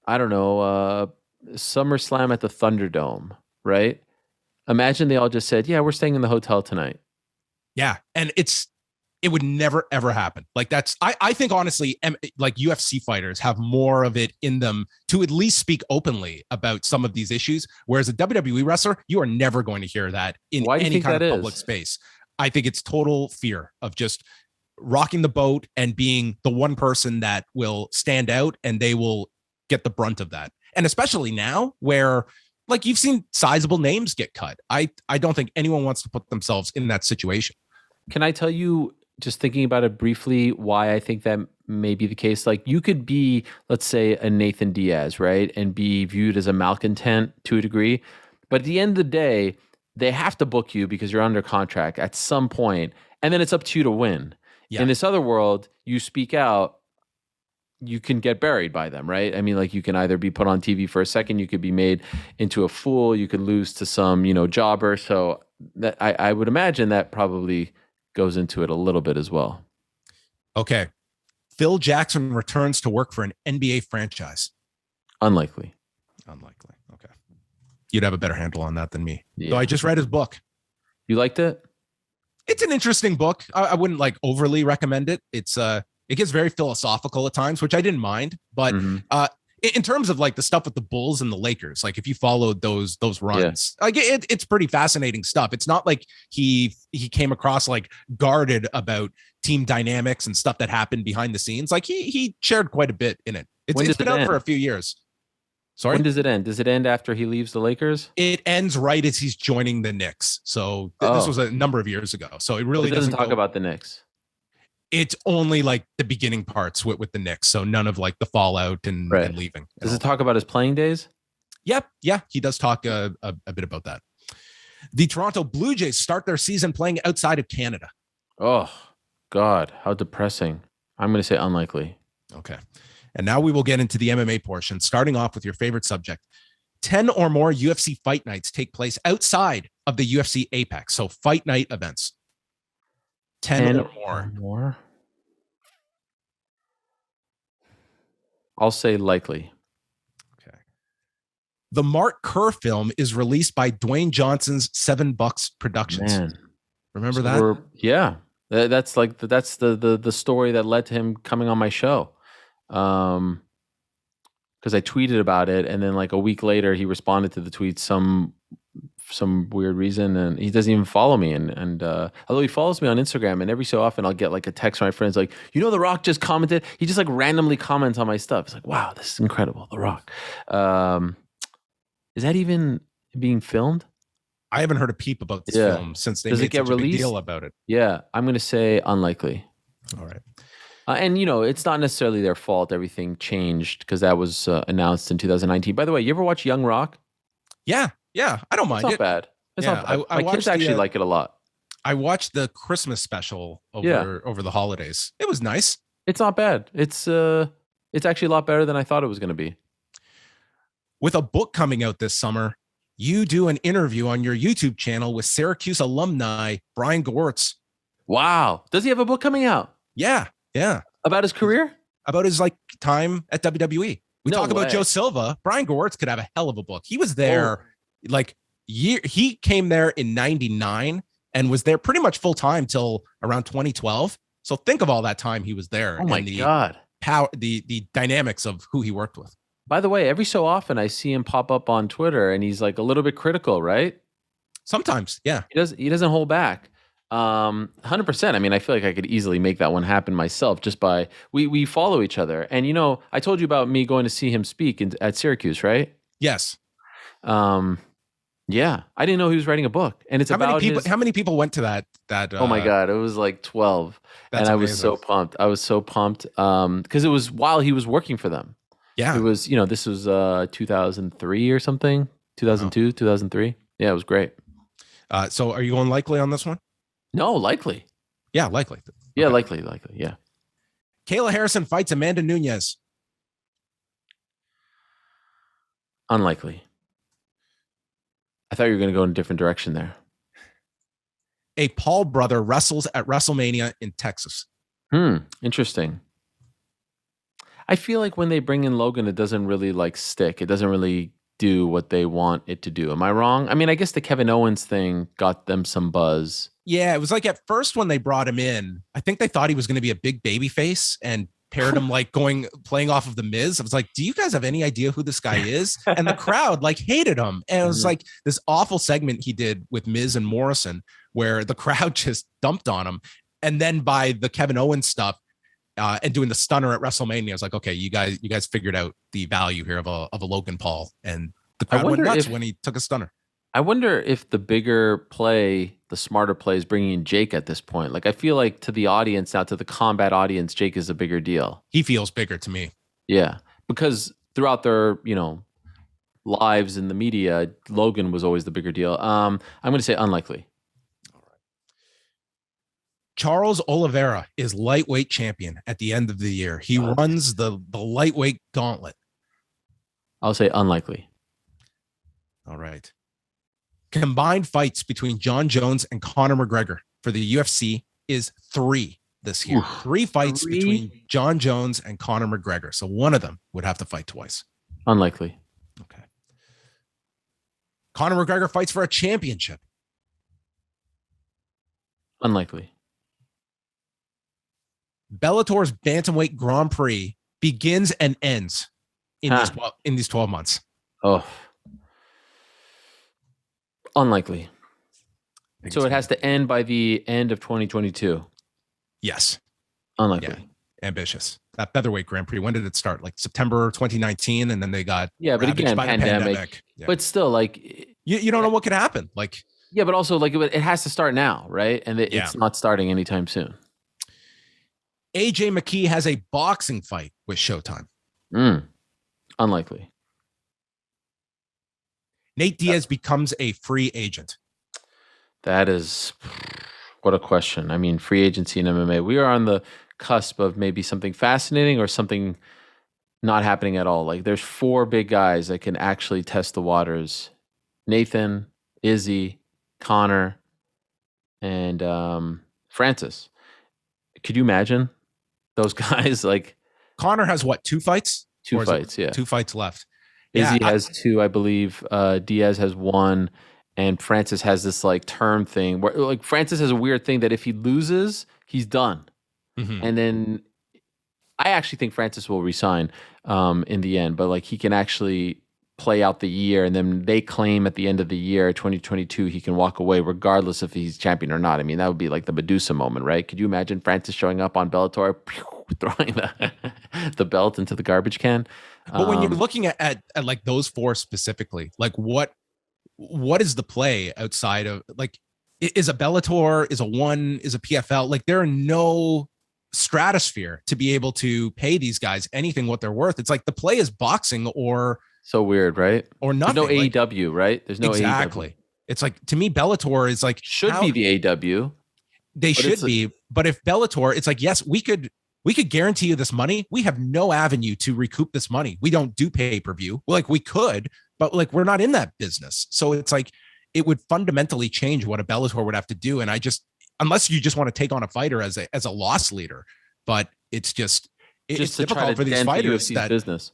I don't know, SummerSlam at the Thunderdome, right? Imagine they all just said, yeah, we're staying in the hotel tonight. Yeah. And it would never, ever happen. Like I think honestly, like UFC fighters have more of it in them to at least speak openly about some of these issues. Whereas a WWE wrestler, you are never going to hear that in any kind of public space. I think it's total fear of just rocking the boat and being the one person that will stand out, and they will get the brunt of that. And especially now where like you've seen sizable names get cut. I don't think anyone wants to put themselves in that situation. Can I tell you, just thinking about it briefly, why I think that may be the case? Like you could be, let's say, a Nathan Diaz, right? And be viewed as a malcontent to a degree. But at the end of the day, they have to book you because you're under contract at some point, and then it's up to you to win. Yeah. In this other world, you speak out, you can get buried by them, right? I mean, like you can either be put on TV for a second, you could be made into a fool, you could lose to some, jobber. So that I would imagine that probably goes into it a little bit as well. Okay. Phil Jackson returns to work for an NBA franchise. Unlikely. Okay. You'd have a better handle on that than me. Yeah. Though I just read his book. You liked it? It's an interesting book. I wouldn't like overly recommend it. It gets very philosophical at times, which I didn't mind. But in terms of like the stuff with the Bulls and the Lakers, like if you followed those runs, like it's pretty fascinating stuff. It's not like he came across like guarded about team dynamics and stuff that happened behind the scenes. Like he shared quite a bit in it. It's been out for a few years. Sorry? When does it end? Does it end after he leaves the Lakers? It ends right as he's joining the Knicks. So this was a number of years ago. So it really doesn't talk about the Knicks. It's only like the beginning parts with the Knicks. So none of like the fallout and leaving. Does it talk about his playing days? Yep. Yeah. He does talk a bit about that. The Toronto Blue Jays start their season playing outside of Canada. Oh, God. How depressing. I'm going to say unlikely. Okay. And now we will get into the MMA portion, starting off with your favorite subject. 10 or more UFC fight nights take place outside of the UFC Apex. So fight night events. 10 or more. I'll say likely. Okay. The Mark Kerr film is released by Dwayne Johnson's $7 Productions. Man. Remember that? Yeah. That's the story that led to him coming on my show. Because I tweeted about it, and then like a week later he responded to the tweet some weird reason, and he doesn't even follow me, and although he follows me on Instagram, and every so often I'll get like a text from my friends like, The Rock just commented. He just like randomly comments on my stuff. It's like, wow, this is incredible. The Rock. Is that even being filmed? I haven't heard a peep about this film since they made such a big deal about it. Yeah, I'm going to say unlikely. All right. And, it's not necessarily their fault. Everything changed because that was announced in 2019. By the way, you ever watch Young Rock? Yeah. I don't mind it. It's not bad. It's not bad. My kids actually like it a lot. I watched the Christmas special over the holidays. It was nice. It's not bad. It's actually a lot better than I thought it was going to be. with a book coming out this summer, you do an interview on your YouTube channel with Syracuse alumni Brian Gewirtz. Wow. Does he have a book coming out? Yeah. About his career? About his time at WWE. We No talk about way. Joe Silva. Brian Gewirtz could have a hell of a book. He was there he came there in 99 and was there pretty much full time till around 2012. So think of all that time he was there. Oh my God. The dynamics of who he worked with. By the way, every so often I see him pop up on Twitter and he's like a little bit critical, right? Sometimes, yeah. He doesn't hold back. 100%. I mean, I feel like I could easily make that one happen myself just by we follow each other. And I told you about me going to see him speak at Syracuse, right? Yes. Yeah, I didn't know he was writing a book, and it's how many people went to that? Oh my God, it was like 12, and I was so pumped. I was so pumped because it was while he was working for them. Yeah, it was. This was 2003 or something, 2002, 2003. Yeah, it was great. So, are you going likely on this one? No, likely. Yeah, likely. Yeah, okay. likely. Yeah. Kayla Harrison fights Amanda Nunes. Unlikely. I thought you were going to go in a different direction there. A Paul brother wrestles at WrestleMania in Texas. Interesting. I feel like when they bring in Logan, it doesn't really stick. It doesn't really do what they want it to do. Am I wrong? I mean, I guess the Kevin Owens thing got them some buzz. Yeah, it was like at first when they brought him in, I think they thought he was going to be a big baby face and paired him playing off of the Miz. I was like, do you guys have any idea who this guy is? And the crowd hated him. And it was like this awful segment he did with Miz and Morrison where the crowd just dumped on him. And then by the Kevin Owens stuff and doing the stunner at WrestleMania, I was like, okay, you guys figured out the value here of a Logan Paul. And the crowd went nuts when he took a stunner. I wonder if the bigger play, the smarter play is bringing in Jake at this point. I feel like to the audience now, to the combat audience, Jake is a bigger deal. He feels bigger to me. Yeah, because throughout their, lives in the media, Logan was always the bigger deal. I'm going to say unlikely. All right. Charles Oliveira is lightweight champion at the end of the year. He runs the lightweight gauntlet. I'll say unlikely. All right. Combined fights between John Jones and Conor McGregor for the UFC is 3 this year. 3 fights between John Jones and Conor McGregor. So one of them would have to fight twice. Unlikely. Okay. Conor McGregor fights for a championship. Unlikely. Bellator's Bantamweight Grand Prix begins and ends in these 12 months. Oh. Unlikely. So it has to end by the end of 2022. Yes. Unlikely. Yeah. Ambitious. That featherweight Grand Prix, when did it start? September 2019, and then they got but again, pandemic. Yeah. But still, you don't know what could happen. Yeah, but also it has to start now, right? And it's not starting anytime soon. AJ McKee has a boxing fight with Showtime. Unlikely. Nate Diaz becomes a free agent. That is, what a question. I mean, free agency in MMA. We are on the cusp of maybe something fascinating or something not happening at all. There's 4 big guys that can actually test the waters. Nathan, Izzy, Connor, and Francis. Could you imagine those guys? Connor has what, 2 fights? 2 fights, yeah. 2 fights left. Izzy has 2, I believe. Diaz has 1, and Francis has this term thing where Francis has a weird thing that if he loses, he's done. Mm-hmm. And then I actually think Francis will resign in the end, but he can actually play out the year, and then they claim at the end of the year, 2022, he can walk away regardless if he's champion or not. I mean, that would be the Medusa moment, right? Could you imagine Francis showing up on Bellator, throwing the belt into the garbage can? But when you're looking at those 4 specifically, what is the play outside of is a Bellator, is a One, is a PFL? There are no stratosphere to be able to pay these guys anything what they're worth. It's the play is boxing or so weird, right? Or nothing. There's no AEW, right? There's no exactly. AEW. It's to me, Bellator is should be the AEW. They should be, but if Bellator, it's yes, we could we could guarantee you this money. We have no avenue to recoup this money. We don't do pay-per-view. Like we could, but like we're not in that business. So it's like it would fundamentally change what a Bellator would have to do. And I just, unless you just want to take on a fighter as a loss leader, but it's just it's difficult for these fighters that business.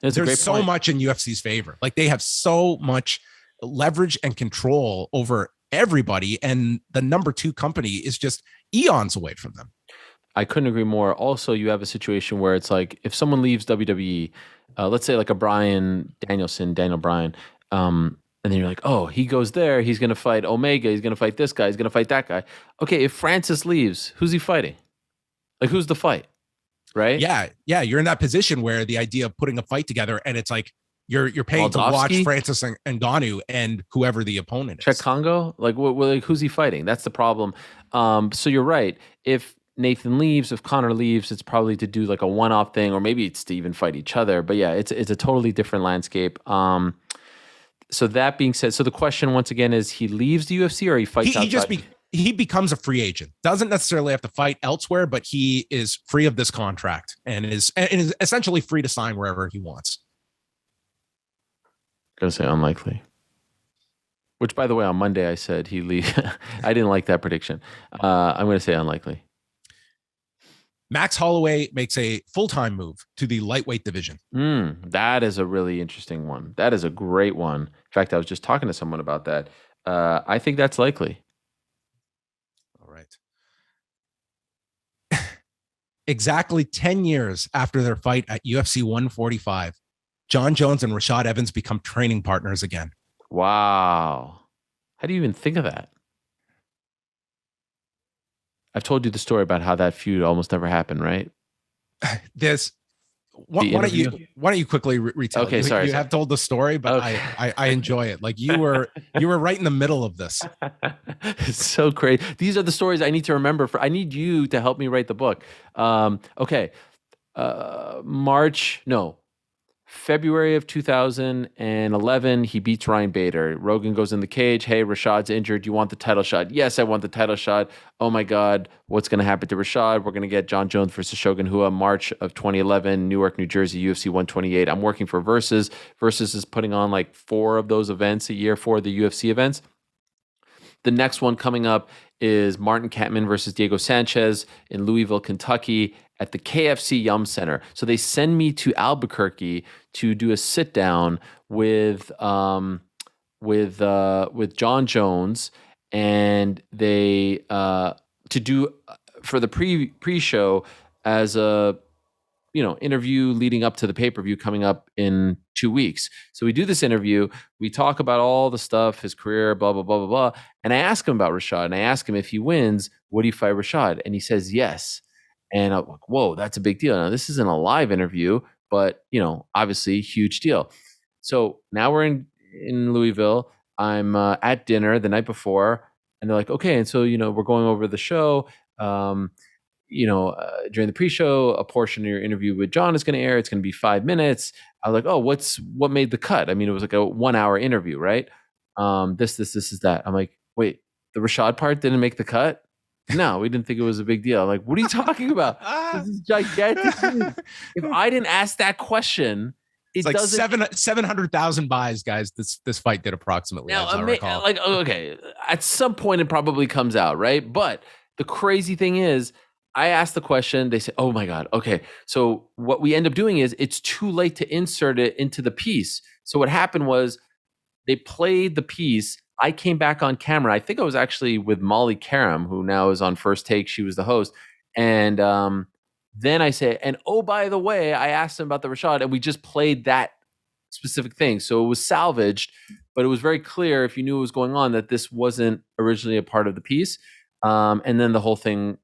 There's so much in UFC's favor. Like they have so much leverage and control over everybody, and the number 2 company is just eons away from them. I couldn't agree more. Also, you have a situation where it's like if someone leaves WWE, let's say like a Daniel Bryan, and then you're like, oh, he goes there, he's going to fight Omega, he's going to fight this guy, he's going to fight that guy. Okay, if Francis leaves, who's he fighting? Like, who's the fight? Right? Yeah. You're in that position where the idea of putting a fight together, and it's like you're paying to watch Francis and Ngannou and whoever the opponent is. Czech Congo? Like, like, who's he fighting? That's the problem. So you're right. If Nathan leaves, if Connor leaves, it's probably to do like a one-off thing, or maybe it's to even fight each other. But yeah, it's a totally different landscape. So that being said, so the question once again is, he leaves the UFC or he fights outside? He becomes a free agent. Doesn't necessarily have to fight elsewhere, but he is free of this contract and is essentially free to sign wherever he wants. Gonna say unlikely. Which, by the way, on Monday I said he leave. I didn't like that prediction. I'm going to say unlikely. Max Holloway makes a full-time move to the lightweight division. That is a really interesting one. That is a great one. In fact, I was just talking to someone about that. I think that's likely. All right. Exactly 10 years after their fight at UFC 145, Jon Jones and Rashad Evans become training partners again. Wow. How do you even think of that? I've told you the story about how that feud almost never happened, right? Why don't you quickly retell? Okay, you, sorry. You have told the story, but okay. I enjoy it. Like you were right in the middle of this. It's so great. These are the stories I need to remember. I need you to help me write the book. Okay. February of 2011, he beats Ryan Bader. Rogan goes in the cage. Hey, Rashad's injured. Do you want the title shot? Yes, I want the title shot. Oh my God, what's going to happen to Rashad? We're going to get Jon Jones versus Shogun Rua, March of 2011, Newark, New Jersey, UFC 128. I'm working for Versus. Versus is putting on like 4 of those events a year for the UFC events. The next one coming up is Martin Kampmann versus Diego Sanchez in Louisville, Kentucky at the KFC Yum Center. So they send me to Albuquerque to do a sit down with Jon Jones, and they to do for the pre-show as a interview leading up to the pay-per-view coming up in 2 weeks. So we do this interview, we talk about all the stuff, his career, blah, blah, blah, blah, blah. And I ask him about Rashad, and I ask him if he wins, would he fight Rashad? And he says yes. And I'm like, whoa, that's a big deal. Now, this isn't a live interview, but, obviously huge deal. So now we're in Louisville. I'm at dinner the night before, and they're like, okay. And so, we're going over the show. During the pre-show, a portion of your interview with Jon is going to air. It's going to be 5 minutes. I was like, oh, what made the cut? I mean, it was like a 1-hour interview, right? This is that. I'm like, wait, the Rashad part didn't make the cut? No, we didn't think it was a big deal. I'm like, what are you talking about? This is gigantic. If I didn't ask that question, it's like 700,000 buys, guys. This fight did approximately. Now, okay, at some point it probably comes out, right? But the crazy thing is, I asked the question. They say, "Oh my God, okay." So what we end up doing is it's too late to insert it into the piece. So what happened was they played the piece. I came back on camera. I think I was actually with Molly Karam, who now is on First Take. She was the host. And then I say, and oh, by the way, I asked him about the Rashad, and we just played that specific thing. So it was salvaged, but it was very clear if you knew what was going on that this wasn't originally a part of the piece. And then the whole thing,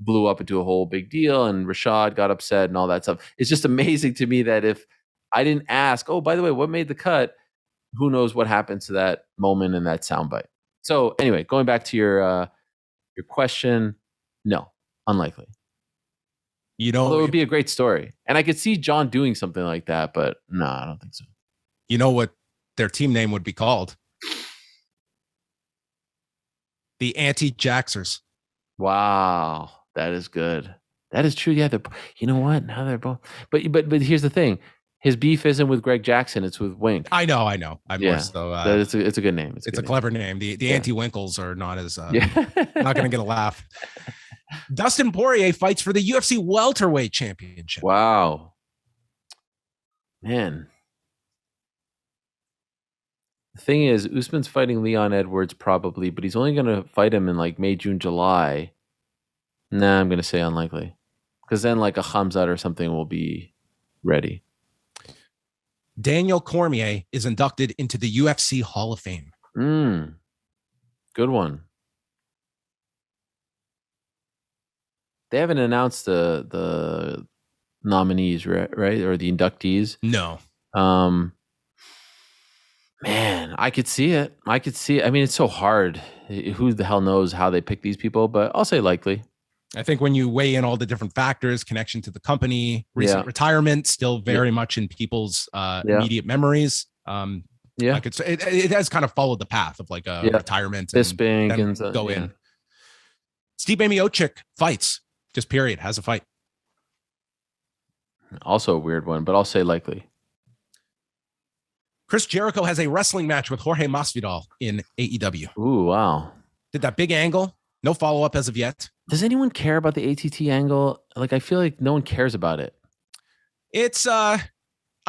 blew up into a whole big deal, and Rashad got upset and all that stuff. It's just amazing to me that if I didn't ask, oh, by the way, what made the cut? Who knows what happened to that moment and that soundbite. So anyway, going back to your question, no, unlikely. Although it would be a great story. And I could see Jon doing something like that, but no, I don't think so. You know what their team name would be called? The Anti-Jaxers. Wow. That is good. That is true. Yeah, you know what? Now they're both. But here's the thing: his beef isn't with Greg Jackson; it's with Wink. I know. I'm more so. It's a good name. It's a clever name. The anti-Winkles are not as not going to get a laugh. Dustin Poirier fights for the UFC welterweight championship. Wow, man. The thing is, Usman's fighting Leon Edwards probably, but he's only going to fight him in like May, June, July. Nah, I'm going to say unlikely. Because then like a Khamzat or something will be ready. Daniel Cormier is inducted into the UFC Hall of Fame. Good one. They haven't announced the nominees, right? Or the inductees. No. Man, I could see it. I mean, it's so hard. Who the hell knows how they pick these people? But I'll say likely. I think when you weigh in all the different factors, connection to the company, recent retirement, still very much in people's immediate memories. Like it has kind of followed the path of like a retirement and go in. Stipe Miocic fights, just period, has a fight. Also a weird one, but I'll say likely. Chris Jericho has a wrestling match with Jorge Masvidal in AEW. Ooh, wow. Did that big angle. No follow-up as of yet. Does anyone care about the ATT angle? Like, I feel like no one cares about it. It's I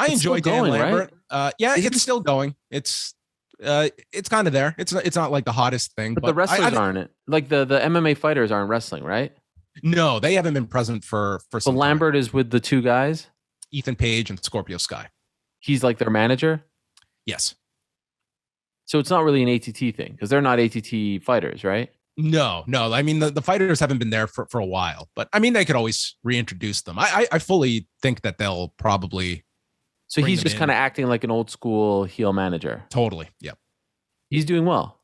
enjoy Dan Lambert. Right? It's still going. It's kind of there. It's not like the hottest thing. But the wrestlers aren't it. Like the MMA fighters aren't wrestling, right? No, they haven't been present for some time. Lambert is with the two guys? Ethan Page and Scorpio Sky. He's like their manager? Yes. So it's not really an ATT thing because they're not ATT fighters, right? No. I mean, the fighters haven't been there for a while, but I mean, they could always reintroduce them. I fully think that they'll probably. So he's just kind of acting like an old school heel manager. Totally. Yep. He's doing well.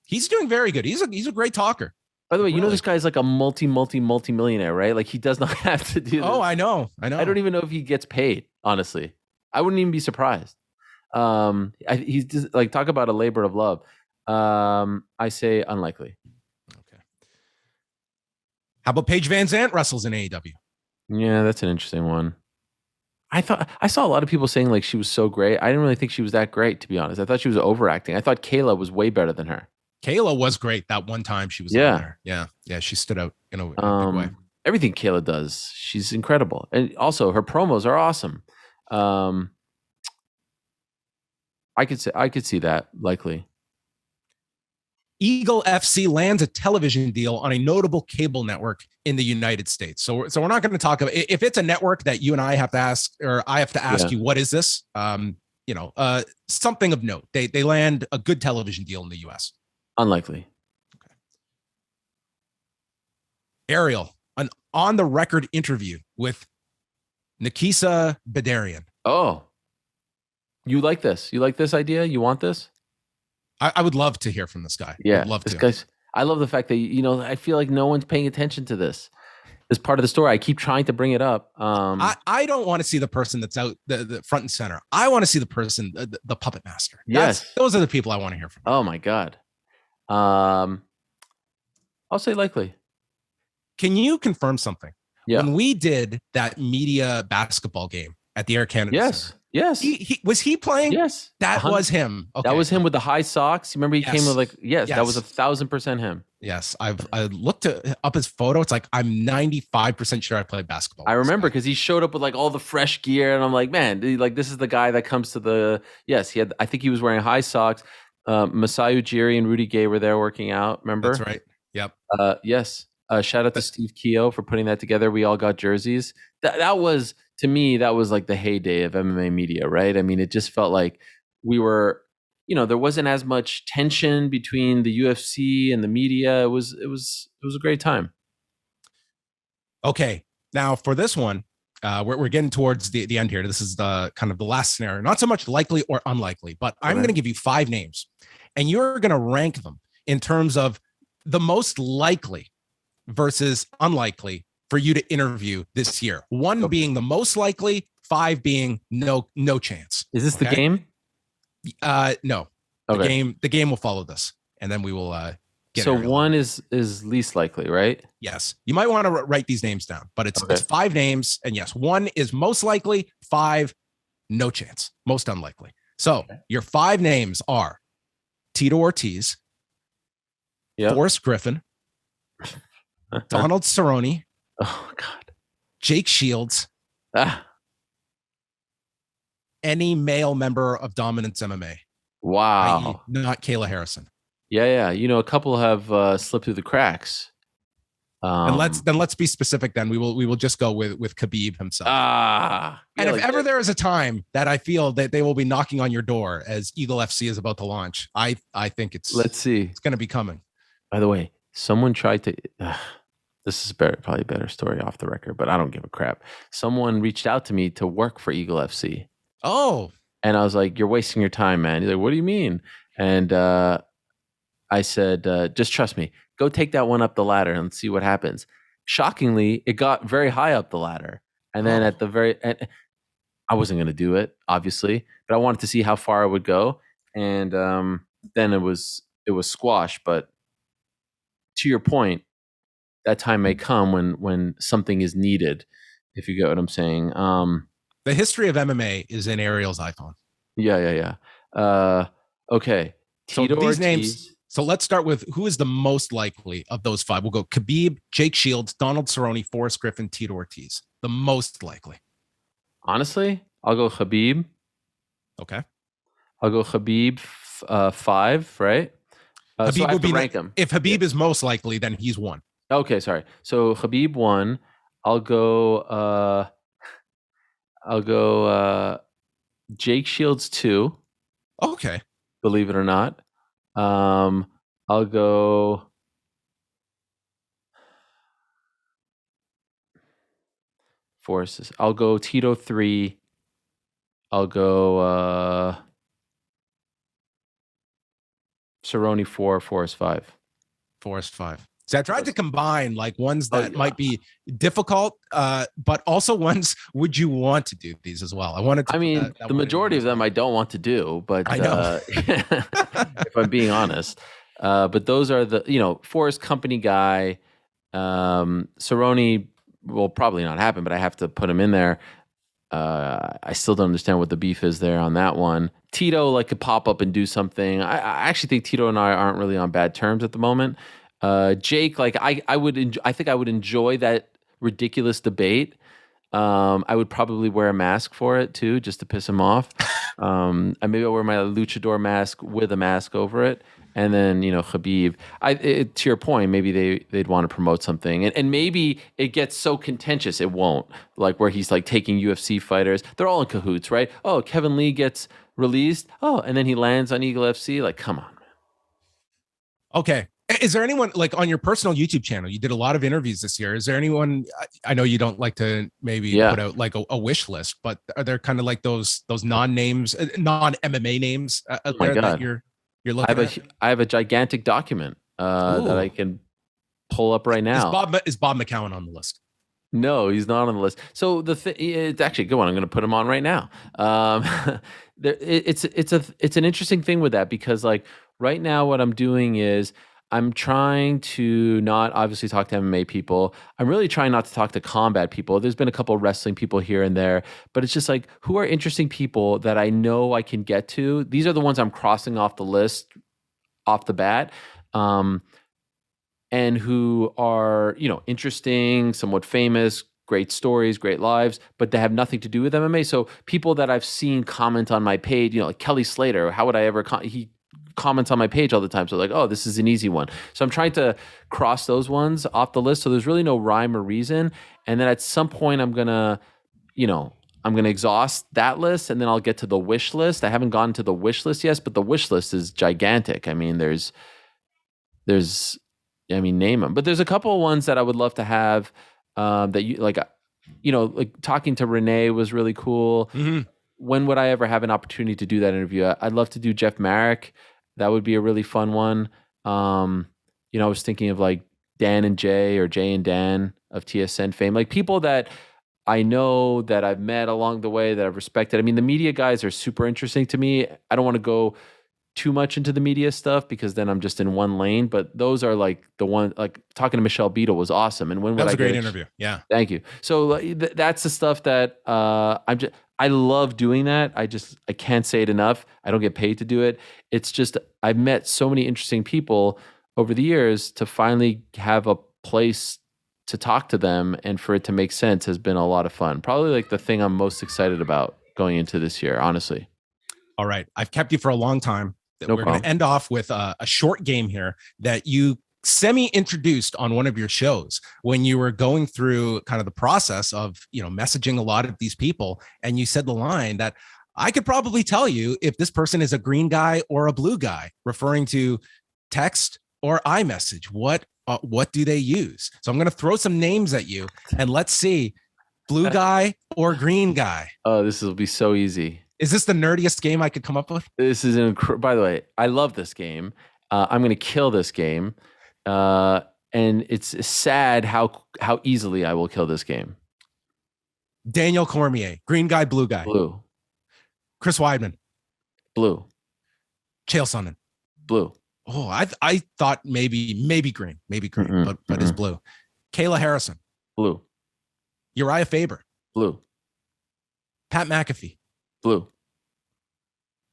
He's doing very good. He's a great talker. By the way, you know this guy's like a multi-millionaire, right? Like he does not have to do this. Oh, I know. I don't even know if he gets paid, honestly. I wouldn't even be surprised. He's just, like, talk about a labor of love. I say unlikely. Okay. How about Paige Van Zandt wrestles in AEW? Yeah, that's an interesting one. I saw a lot of people saying like she was so great. I didn't really think she was that great, to be honest. I thought she was overacting. I thought Kayla was way better than her. Kayla was great that one time she was there. Yeah, she stood out in a big way. Everything Kayla does, she's incredible. And also her promos are awesome. I could see that likely. Eagle FC lands a television deal on a notable cable network in the United States. So we're not going to talk about if it's a network that you and I have to ask, or I have to ask you, what is this? Something of note. They land a good television deal in the US. Unlikely. Okay. Ariel, an on the record interview with Nikisa Bedarian. Oh, you like this? You like this idea? You want this? I would love to hear from this guy. Yeah, I'd love this to. Guy's, I love the fact that, I feel like no one's paying attention to this part of the story. I keep trying to bring it up. I don't want to see the person that's out the front and center. I want to see the person, the puppet master. Those are the people I want to hear from. Oh my God. I'll say likely. Can you confirm something? Yeah. When we did that media basketball game at the Air Canada Center, yes. He was he playing? Yes. That was him. Okay. That was him with the high socks. You remember he came with like, yes, that was 1,000% him. Yes. I looked up his photo. It's like, I'm 95% sure I played basketball. I remember because he showed up with like all the fresh gear and I'm like, man, like this is the guy that comes to I think he was wearing high socks. Masai Ujiri and Rudy Gay were there working out. Remember? That's right. Yep. Yes. Shout out to Steve Keogh for putting that together. We all got jerseys. That was, to me, that was like the heyday of MMA media, right? I mean, it just felt like we were, there wasn't as much tension between the UFC and the media. It was a great time. Okay. Now for this one, we're getting towards the end here. This is the kind of the last scenario, not so much likely or unlikely, but I'm going to give you 5 names and you're going to rank them in terms of the most likely versus unlikely for you to interview this year. 1 being the most likely, 5 being no chance. Is this the game? No. Okay. The game will follow this, and then we will get So Ariel. one is least likely, right? Yes. You might want to write these names down, but it's Okay. 5 names. And yes, 1 is most likely, 5, no chance, most unlikely. So your 5 names are Tito Ortiz, Yep. Forrest Griffin, Donald Cerrone, Oh God. Jake Shields, Ah, any male member of Dominance MMA, i.e., wow. not Kayla Harrison. Yeah. You know, a couple have slipped through the cracks. And let's be specific. Then we will just go with Khabib himself. And if ever there is a time that I feel that they will be knocking on your door as Eagle FC is about to launch, I think let's see. It's going to be coming. By the way, someone tried to. This is probably a better story off the record, but I don't give a crap. Someone reached out to me to work for Eagle FC. Oh. And I was like, "You're wasting your time, man." He's like, "What do you mean?" And I said, "Just trust me. Go take that one up the ladder and see what happens." Shockingly, it got very high up the ladder, and then at the very end, I wasn't going to do it, obviously, but I wanted to see how far I would go, and then it was squash. But to your point, that time may come when something is needed, if you get what I'm saying. The history of MMA is in Ariel's iPhone. Yeah. Okay. So Tito these Ortiz. names. So let's start with who is the most likely of those 5. We'll go Khabib, Jake Shields, Donald Cerrone, Forrest Griffin, Tito Ortiz. The most likely. Honestly, I'll go Khabib. Okay. I'll go Khabib 5, right? Khabib so I have would to be rank him. If Khabib is most likely, then he's 1. Okay, sorry. So Khabib 1. I'll go Jake Shields 2. Okay. Believe it or not. I'll go Forrest. I'll go Tito 3. I'll go Cerrone 4, Forrest 5. Forrest 5. So I tried to combine like ones that might be difficult, but also ones would you want to do these as well? I wanted to. I mean, the majority of them I don't want to do, but I know. if I'm being honest, but those are the Forrest company guy. Cerrone will probably not happen, but I have to put him in there. I still don't understand what the beef is there on that one. Tito like could pop up and do something. I actually think Tito and I aren't really on bad terms at the moment. Jake, like I think I would enjoy that ridiculous debate. I would probably wear a mask for it too, just to piss him off. And maybe I'll wear my luchador mask with a mask over it. And then, Khabib, to your point, maybe they'd want to promote something. And maybe it gets so contentious, it won't. Like where he's like taking UFC fighters. They're all in cahoots, right? Oh, Kevin Lee gets released. Oh, and then he lands on Eagle FC. Like, come on, man. Okay. Is there anyone like on your personal YouTube channel? You did a lot of interviews this year. Is there anyone? I know you don't like to maybe put out like a wish list, but are there kind of like those non-names, non-MMA names out there that you're looking at? I have a gigantic document that I can pull up right now. Is Bob McCowan on the list? No, he's not on the list. So it's actually a good one. I'm going to put him on right now. It's an interesting thing with that because like right now what I'm doing is I'm trying to not obviously talk to MMA people. I'm really trying not to talk to combat people. There's been a couple of wrestling people here and there, but it's just like, who are interesting people that I know I can get to? These are the ones I'm crossing off the list off the bat, and who are, interesting, somewhat famous, great stories, great lives, but they have nothing to do with MMA. So people that I've seen comment on my page, like Kelly Slater, how would I ever, he comments on my page all the time. So like, oh, this is an easy one. So I'm trying to cross those ones off the list. So there's really no rhyme or reason. And then at some point I'm going to exhaust that list and then I'll get to the wish list. I haven't gotten to the wish list yet, but the wish list is gigantic. I mean, name them, but there's a couple of ones that I would love to have, that you like talking to Renee was really cool. Mm-hmm. When would I ever have an opportunity to do that interview? I'd love to do Jeff Marek. That would be a really fun one. I was thinking of like Dan and Jay or Jay and Dan of TSN fame, like people that I know that I've met along the way that I've respected. I mean, the media guys are super interesting to me. I don't want to go too much into the media stuff because then I'm just in one lane. But those are like the one, like talking to Michelle Beadle was awesome. And when That would was I a great get interview. Yeah. Thank you. So that's the stuff that I love doing that. I can't say it enough. I don't get paid to do it. It's just I've met so many interesting people over the years to finally have a place to talk to them and for it to make sense has been a lot of fun. Probably like the thing I'm most excited about going into this year, honestly. All right. I've kept you for a long time. No We're going problem. to end off with a short game here that you semi-introduced on one of your shows when you were going through kind of the process of, messaging a lot of these people. And you said the line that I could probably tell you if this person is a green guy or a blue guy, referring to text or iMessage. What do they use? So I'm going to throw some names at you and let's see, blue guy or green guy. Oh, this will be so easy. Is this the nerdiest game I could come up with? This is by the way, I love this game. I'm going to kill this game. And it's sad how easily I will kill this game. Daniel Cormier, green guy, blue guy. Blue. Chris Weidman. Blue. Chael Sonnen. Blue. Oh, I thought maybe green, but it's blue. Kayla Harrison. Blue. Uriah Faber. Blue. Pat McAfee. Blue.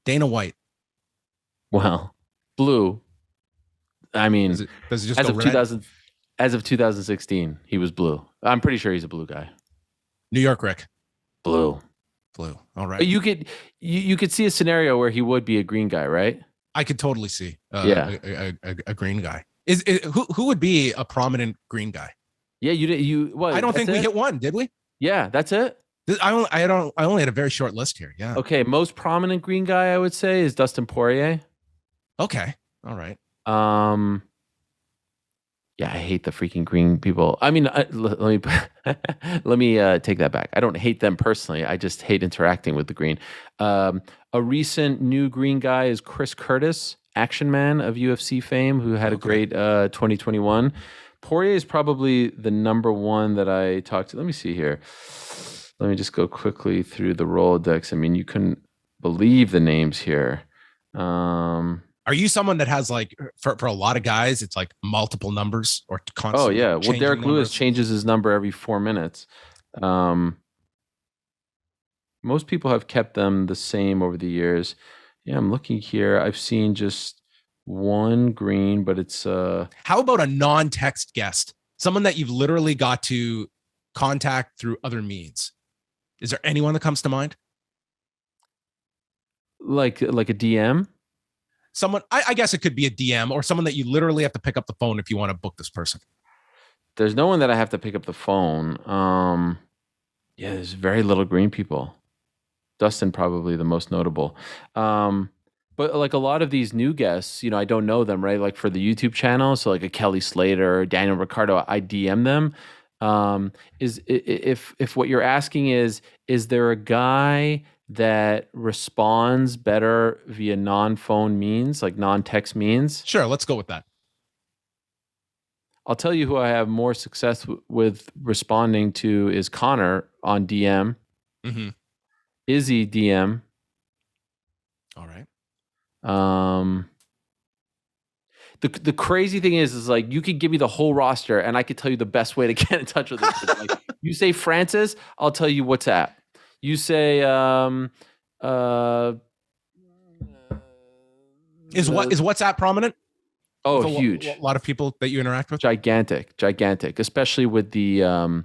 Dana White. Well, blue. I mean, does it just as go of red? 2016, he was blue. I'm pretty sure he's a blue guy. New York Rick. Blue. All right. But you could see a scenario where he would be a green guy, right? I could totally see a green guy. Who would be a prominent green guy? Yeah, you what? I don't think we hit one, did we? Yeah, that's it. I only had a very short list here. Yeah. Okay, most prominent green guy I would say is Dustin Poirier. Okay. All right. Yeah, I hate the freaking green people. I mean, let me take that back. I don't hate them personally. I just hate interacting with the green. A recent new green guy is Chris Curtis, Action Man of UFC fame, who had a great 2021. Poirier is probably the number one that I talked to. Let me see here. Let me just go quickly through the Rolodex. I mean, you couldn't believe the names here. Are you someone that has like for a lot of guys, it's like multiple numbers or constantly? Oh yeah. Well, Derek numbers? Lewis changes his number every 4 minutes. Most people have kept them the same over the years. Yeah, I'm looking here. I've seen just one green, but it's How about a non-text guest? Someone that you've literally got to contact through other means. Is there anyone that comes to mind? Like a DM? Someone, I guess it could be a DM or someone that you literally have to pick up the phone if you want to book this person. There's no one that I have to pick up the phone. Yeah, there's very little green people. Dustin probably the most notable. But like a lot of these new guests, I don't know them, right? Like for the YouTube channel, so like a Kelly Slater or Daniel Ricciardo, I DM them. If what you're asking is there a guy that responds better via non-phone means, like non-text means? Sure, let's go with that. I'll tell you who I have more success with responding to is Connor on DM. Mm-hmm. Izzy DM. All right. The crazy thing is like you could give me the whole roster and I could tell you the best way to get in touch with this. Like, you say Francis, I'll tell you WhatsApp. You say is WhatsApp prominent? Oh, huge. A lot of people that you interact with? Gigantic, especially with the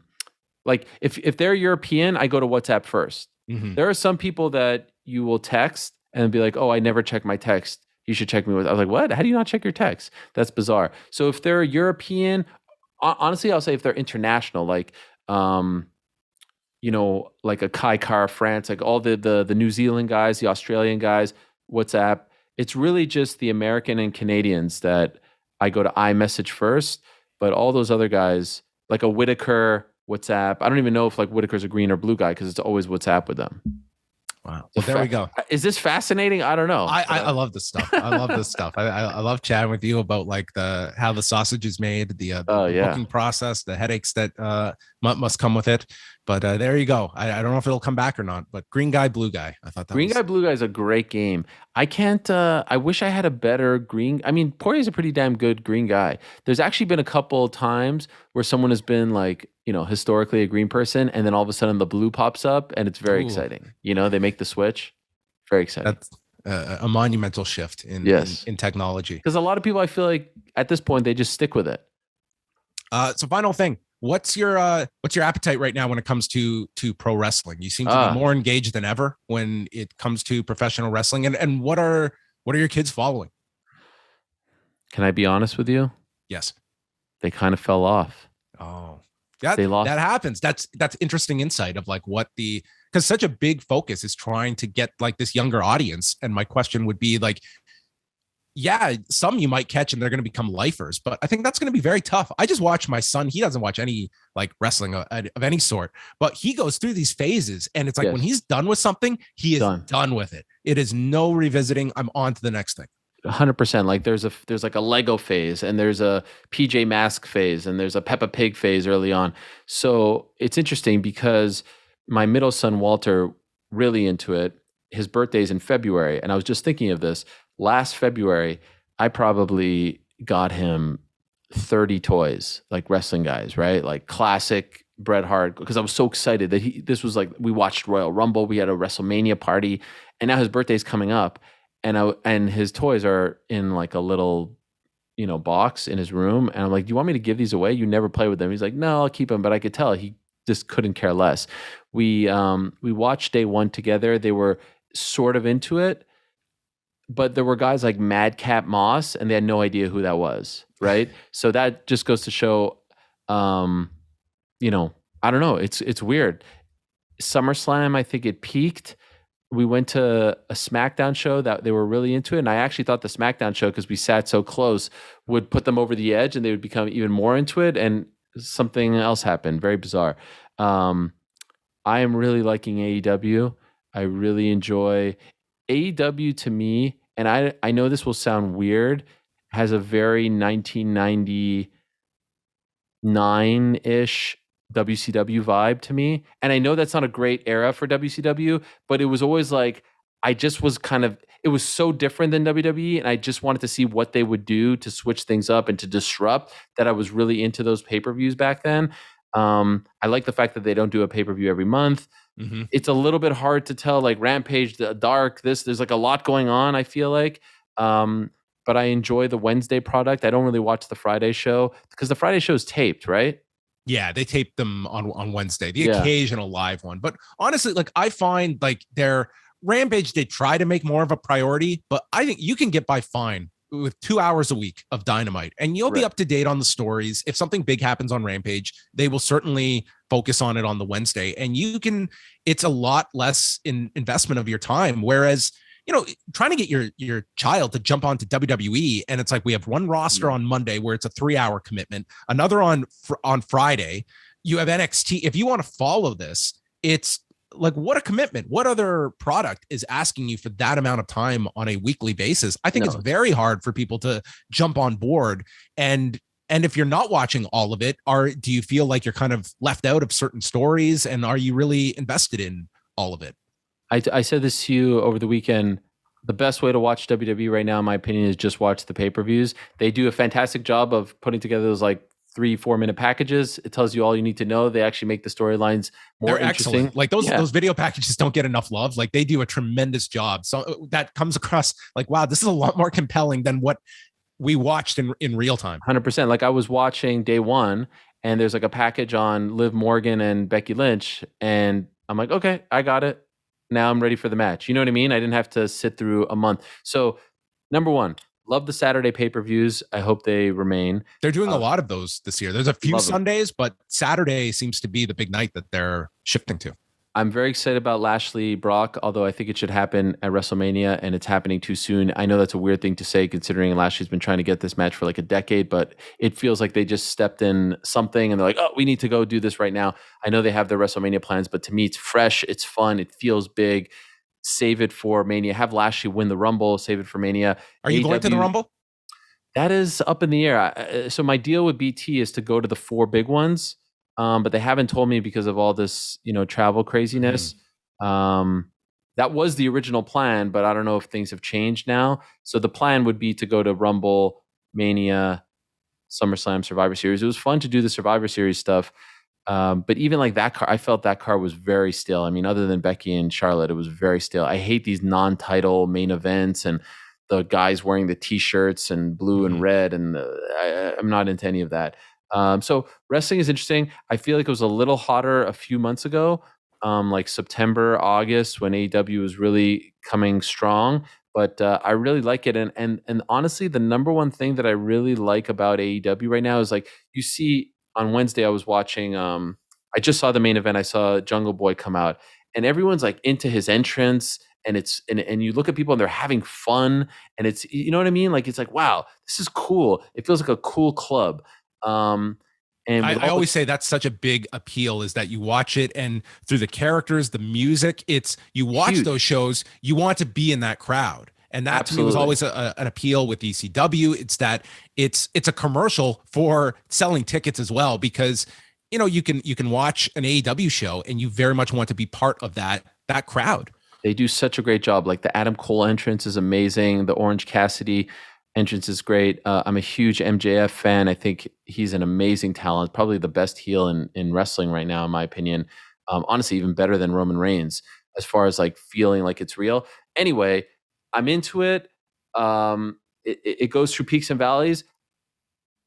like if they're European, I go to WhatsApp first. Mm-hmm. There are some people that you will text and be like, "Oh, I never check my text. You should check me with." I was like, "What? How do you not check your text?" That's bizarre. So if they're European, honestly, I'll say if they're international, like like a Kai Kara France, like all the New Zealand guys, the Australian guys, WhatsApp. It's really just the American and Canadians that I go to iMessage first, but all those other guys, like a Whitaker, WhatsApp. I don't even know if like Whitaker's a green or blue guy because it's always WhatsApp with them. Wow. Well, there we go. Is this fascinating? I don't know. I love this stuff. I love this stuff. I love chatting with you about like how the sausage is made, the booking process, the headaches that must come with it. But there you go. I don't know if it'll come back or not. But Green Guy, Blue Guy. I thought that Green Guy, Blue Guy is a great game. I can't. I wish I had a better green. I mean, Poirier's a pretty damn good green guy. There's actually been a couple times where someone has been like, historically a green person, and then all of a sudden the blue pops up, and it's very exciting. They make the switch. Very exciting. That's a monumental shift in technology. Because a lot of people, I feel like at this point, they just stick with it. So final thing, what's your appetite right now when it comes to pro wrestling? You seem to be more engaged than ever when it comes to professional wrestling. And what are your kids following? Can I be honest with you? Yes. They kind of fell off. Oh, that happens. That's interesting insight of like because such a big focus is trying to get like this younger audience. And my question would be like, yeah, some you might catch and they're going to become lifers, but I think that's going to be very tough. I just watch my son. He doesn't watch any like wrestling of any sort, but he goes through these phases and it's like when he's done with something, he is done with it. It is no revisiting. I'm on to the next thing. 100%. Like there's like a Lego phase and there's a PJ Masks phase and there's a Peppa Pig phase early on. So it's interesting because my middle son, Walter, really into it. His birthday's in February. And I was just thinking of this. Last February, I probably got him 30 toys, like wrestling guys, right? Like classic Bret Hart, because I was so excited that this was like, we watched Royal Rumble, we had a WrestleMania party, and now his birthday's coming up. And his toys are in like a little, box in his room. And I'm like, do you want me to give these away? You never play with them. He's like, no, I'll keep them. But I could tell he just couldn't care less. We watched day one together. They were sort of into it, but there were guys like Madcap Moss, and they had no idea who that was, right? So that just goes to show, I don't know. It's weird. SummerSlam, I think it peaked. We went to a SmackDown show that they were really into it. And I actually thought the SmackDown show, because we sat so close, would put them over the edge and they would become even more into it. And something else happened. Very bizarre. I am really liking AEW. I really enjoy AEW. To me, and I know this will sound weird, has a very 1999-ish WCW vibe to me. And I know that's not a great era for WCW, but it was always like, it was so different than WWE, and I just wanted to see what they would do to switch things up and to disrupt, that I was really into those pay-per-views back then. I like the fact that they don't do a pay-per-view every month. Mm-hmm. It's a little bit hard to tell, like Rampage, the Dark, there's like a lot going on, I feel like. But I enjoy the Wednesday product. I don't really watch the Friday show because the Friday show is taped, right? Yeah, they tape them on Wednesday, the occasional live one. But honestly, like I find like their Rampage, they try to make more of a priority, but I think you can get by fine with 2 hours a week of Dynamite and you'll be up to date on the stories. If something big happens on Rampage, they will certainly focus on it on the Wednesday, and it's a lot less investment of your time. Whereas, trying to get your child to jump onto WWE, and it's like we have one roster on Monday where it's a 3-hour commitment, another on Friday. You have NXT. If you want to follow this, it's like, what a commitment. What other product is asking you for that amount of time on a weekly basis? I think it's very hard for people to jump on board. And if you're not watching all of it, do you feel like you're kind of left out of certain stories, and are you really invested in all of it? I said this to you over the weekend. The best way to watch WWE right now, in my opinion, is just watch the pay-per-views. They do a fantastic job of putting together those like 3-4 minute packages. It tells you all you need to know. They actually make the storylines more interesting. Excellent. Like those video packages don't get enough love. Like they do a tremendous job. So that comes across like, wow, this is a lot more compelling than what we watched in real time. 100%. Like I was watching day one, and there's like a package on Liv Morgan and Becky Lynch, and I'm like, okay, I got it. Now I'm ready for the match. You know what I mean? I didn't have to sit through a month. So number one, love the Saturday pay-per-views. I hope they remain. They're doing a lot of those this year. There's a few Sundays, but Saturday seems to be the big night that they're shifting to. I'm very excited about Lashley Brock, although I think it should happen at WrestleMania, and it's happening too soon. I know that's a weird thing to say considering Lashley's been trying to get this match for like a decade, but it feels like they just stepped in something and they're like, oh, we need to go do this right now. I know they have their WrestleMania plans, but to me, it's fresh, it's fun, it feels big. save it for Mania. Have Lashley win the Rumble, save it for Mania. Are you going to the Rumble? That is up in the air. So my deal with BT is to go to the 4 big ones, but they haven't told me because of all this, travel craziness. That was the original plan, but I don't know if things have changed now. So the plan would be to go to Rumble, Mania, SummerSlam, Survivor Series. It was fun to do the Survivor Series stuff. But even like that car, I felt that car was very still. I mean, other than Becky and Charlotte, it was very still. I hate these non-title main events and the guys wearing the t-shirts and blue and red. And I'm not into any of that. So wrestling is interesting. I feel like it was a little hotter a few months ago, like September, August, when AEW was really coming strong. But I really like it. And honestly, the number one thing that I really like about AEW right now is like, you see on Wednesday, I was watching, I just saw the main event. I saw Jungle Boy come out and everyone's like into his entrance. And and you look at people and they're having fun. And it's, you know what I mean? Like, it's like, wow, this is cool. It feels like a cool club. And I always say that's such a big appeal is that you watch it and through the characters, the music, you watch those shows, you want to be in that crowd. And that to me was always an appeal with ECW. It's that it's a commercial for selling tickets as well, because you can watch an AEW show and you very much want to be part of that crowd. They do such a great job. Like the Adam Cole entrance is amazing. The Orange Cassidy entrance is great. I'm a huge MJF fan. I think he's an amazing talent, probably the best heel in wrestling right now, in my opinion. Honestly, even better than Roman Reigns as far as like feeling like it's real. Anyway, I'm into it. It goes through peaks and valleys.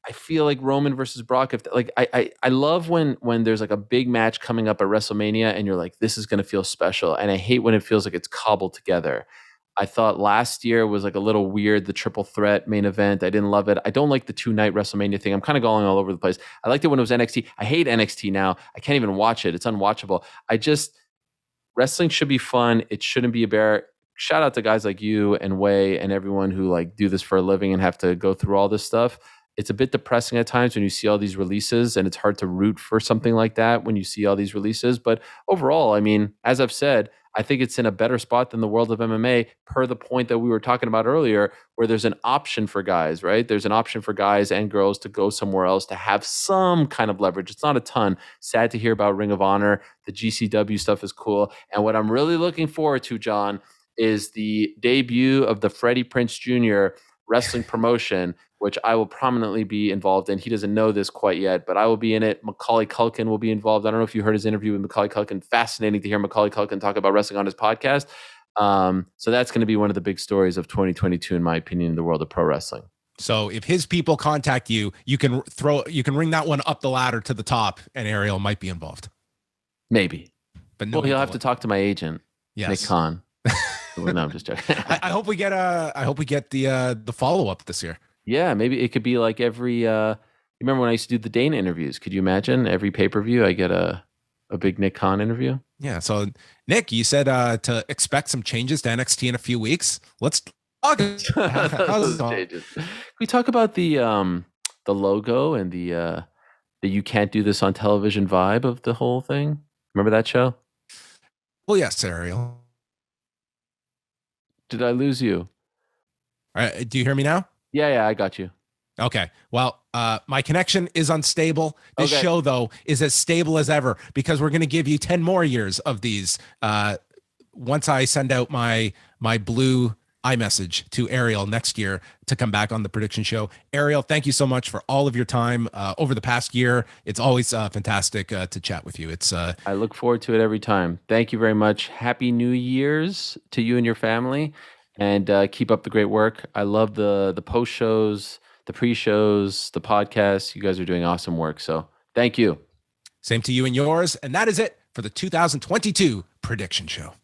I feel like Roman versus Brock. I love when there's like a big match coming up at WrestleMania and you're like, this is going to feel special. And I hate when it feels like it's cobbled together. I thought last year was like a little weird, the triple threat main event. I didn't love it. I don't like the 2-night WrestleMania thing. I'm kind of going all over the place. I liked it when it was NXT. I hate NXT now. I can't even watch it. It's unwatchable. Wrestling should be fun. It shouldn't be a bear. Shout out to guys like you and Wei and everyone who like do this for a living and have to go through all this stuff. It's a bit depressing at times when you see all these releases, and it's hard to root for something like that when you see all these releases. But overall, I mean, as I've said, I think it's in a better spot than the world of MMA, per the point that we were talking about earlier, where there's an option for guys, right? There's an option for guys and girls to go somewhere else to have some kind of leverage. It's not a ton. Sad to hear about Ring of Honor. The GCW stuff is cool. And what I'm really looking forward to, John, is the debut of the Freddie Prinze Jr. wrestling promotion, which I will prominently be involved in. He doesn't know this quite yet, but I will be in it. Macaulay Culkin will be involved. I don't know if you heard his interview with Macaulay Culkin. Fascinating to hear Macaulay Culkin talk about wrestling on his podcast. So that's going to be one of the big stories of 2022, in my opinion, in the world of pro wrestling. So if his people contact you, you can ring that one up the ladder to the top, and Ariel might be involved. Maybe, but no, he'll have to talk to my agent, yes. Nick Khan. No, I'm just joking. I hope we get the follow up this year. Yeah, maybe it could be like every. You remember when I used to do the Dana interviews? Could you imagine every pay per view I get a big Nick Khan interview? Yeah. So Nick, you said to expect some changes to NXT in a few weeks. Let's talk. Can we talk about the logo and the you can't do this on television vibe of the whole thing? Remember that show? Well, yes, Ariel. Did I lose you? All right, do you hear me now? Yeah, I got you. Okay. Well, my connection is unstable. This show, though, is as stable as ever because we're going to give you 10 more years of these. Once I send out my blue iMessage to Ariel next year to come back on the prediction show. Ariel, thank you so much for all of your time over the past year. It's always fantastic to chat with you. I look forward to it every time. Thank you very much. Happy New Year's to you and your family, and keep up the great work. I love the post shows, the pre-shows, the podcasts. You guys are doing awesome work. So thank you. Same to you and yours. And that is it for the 2022 Prediction Show.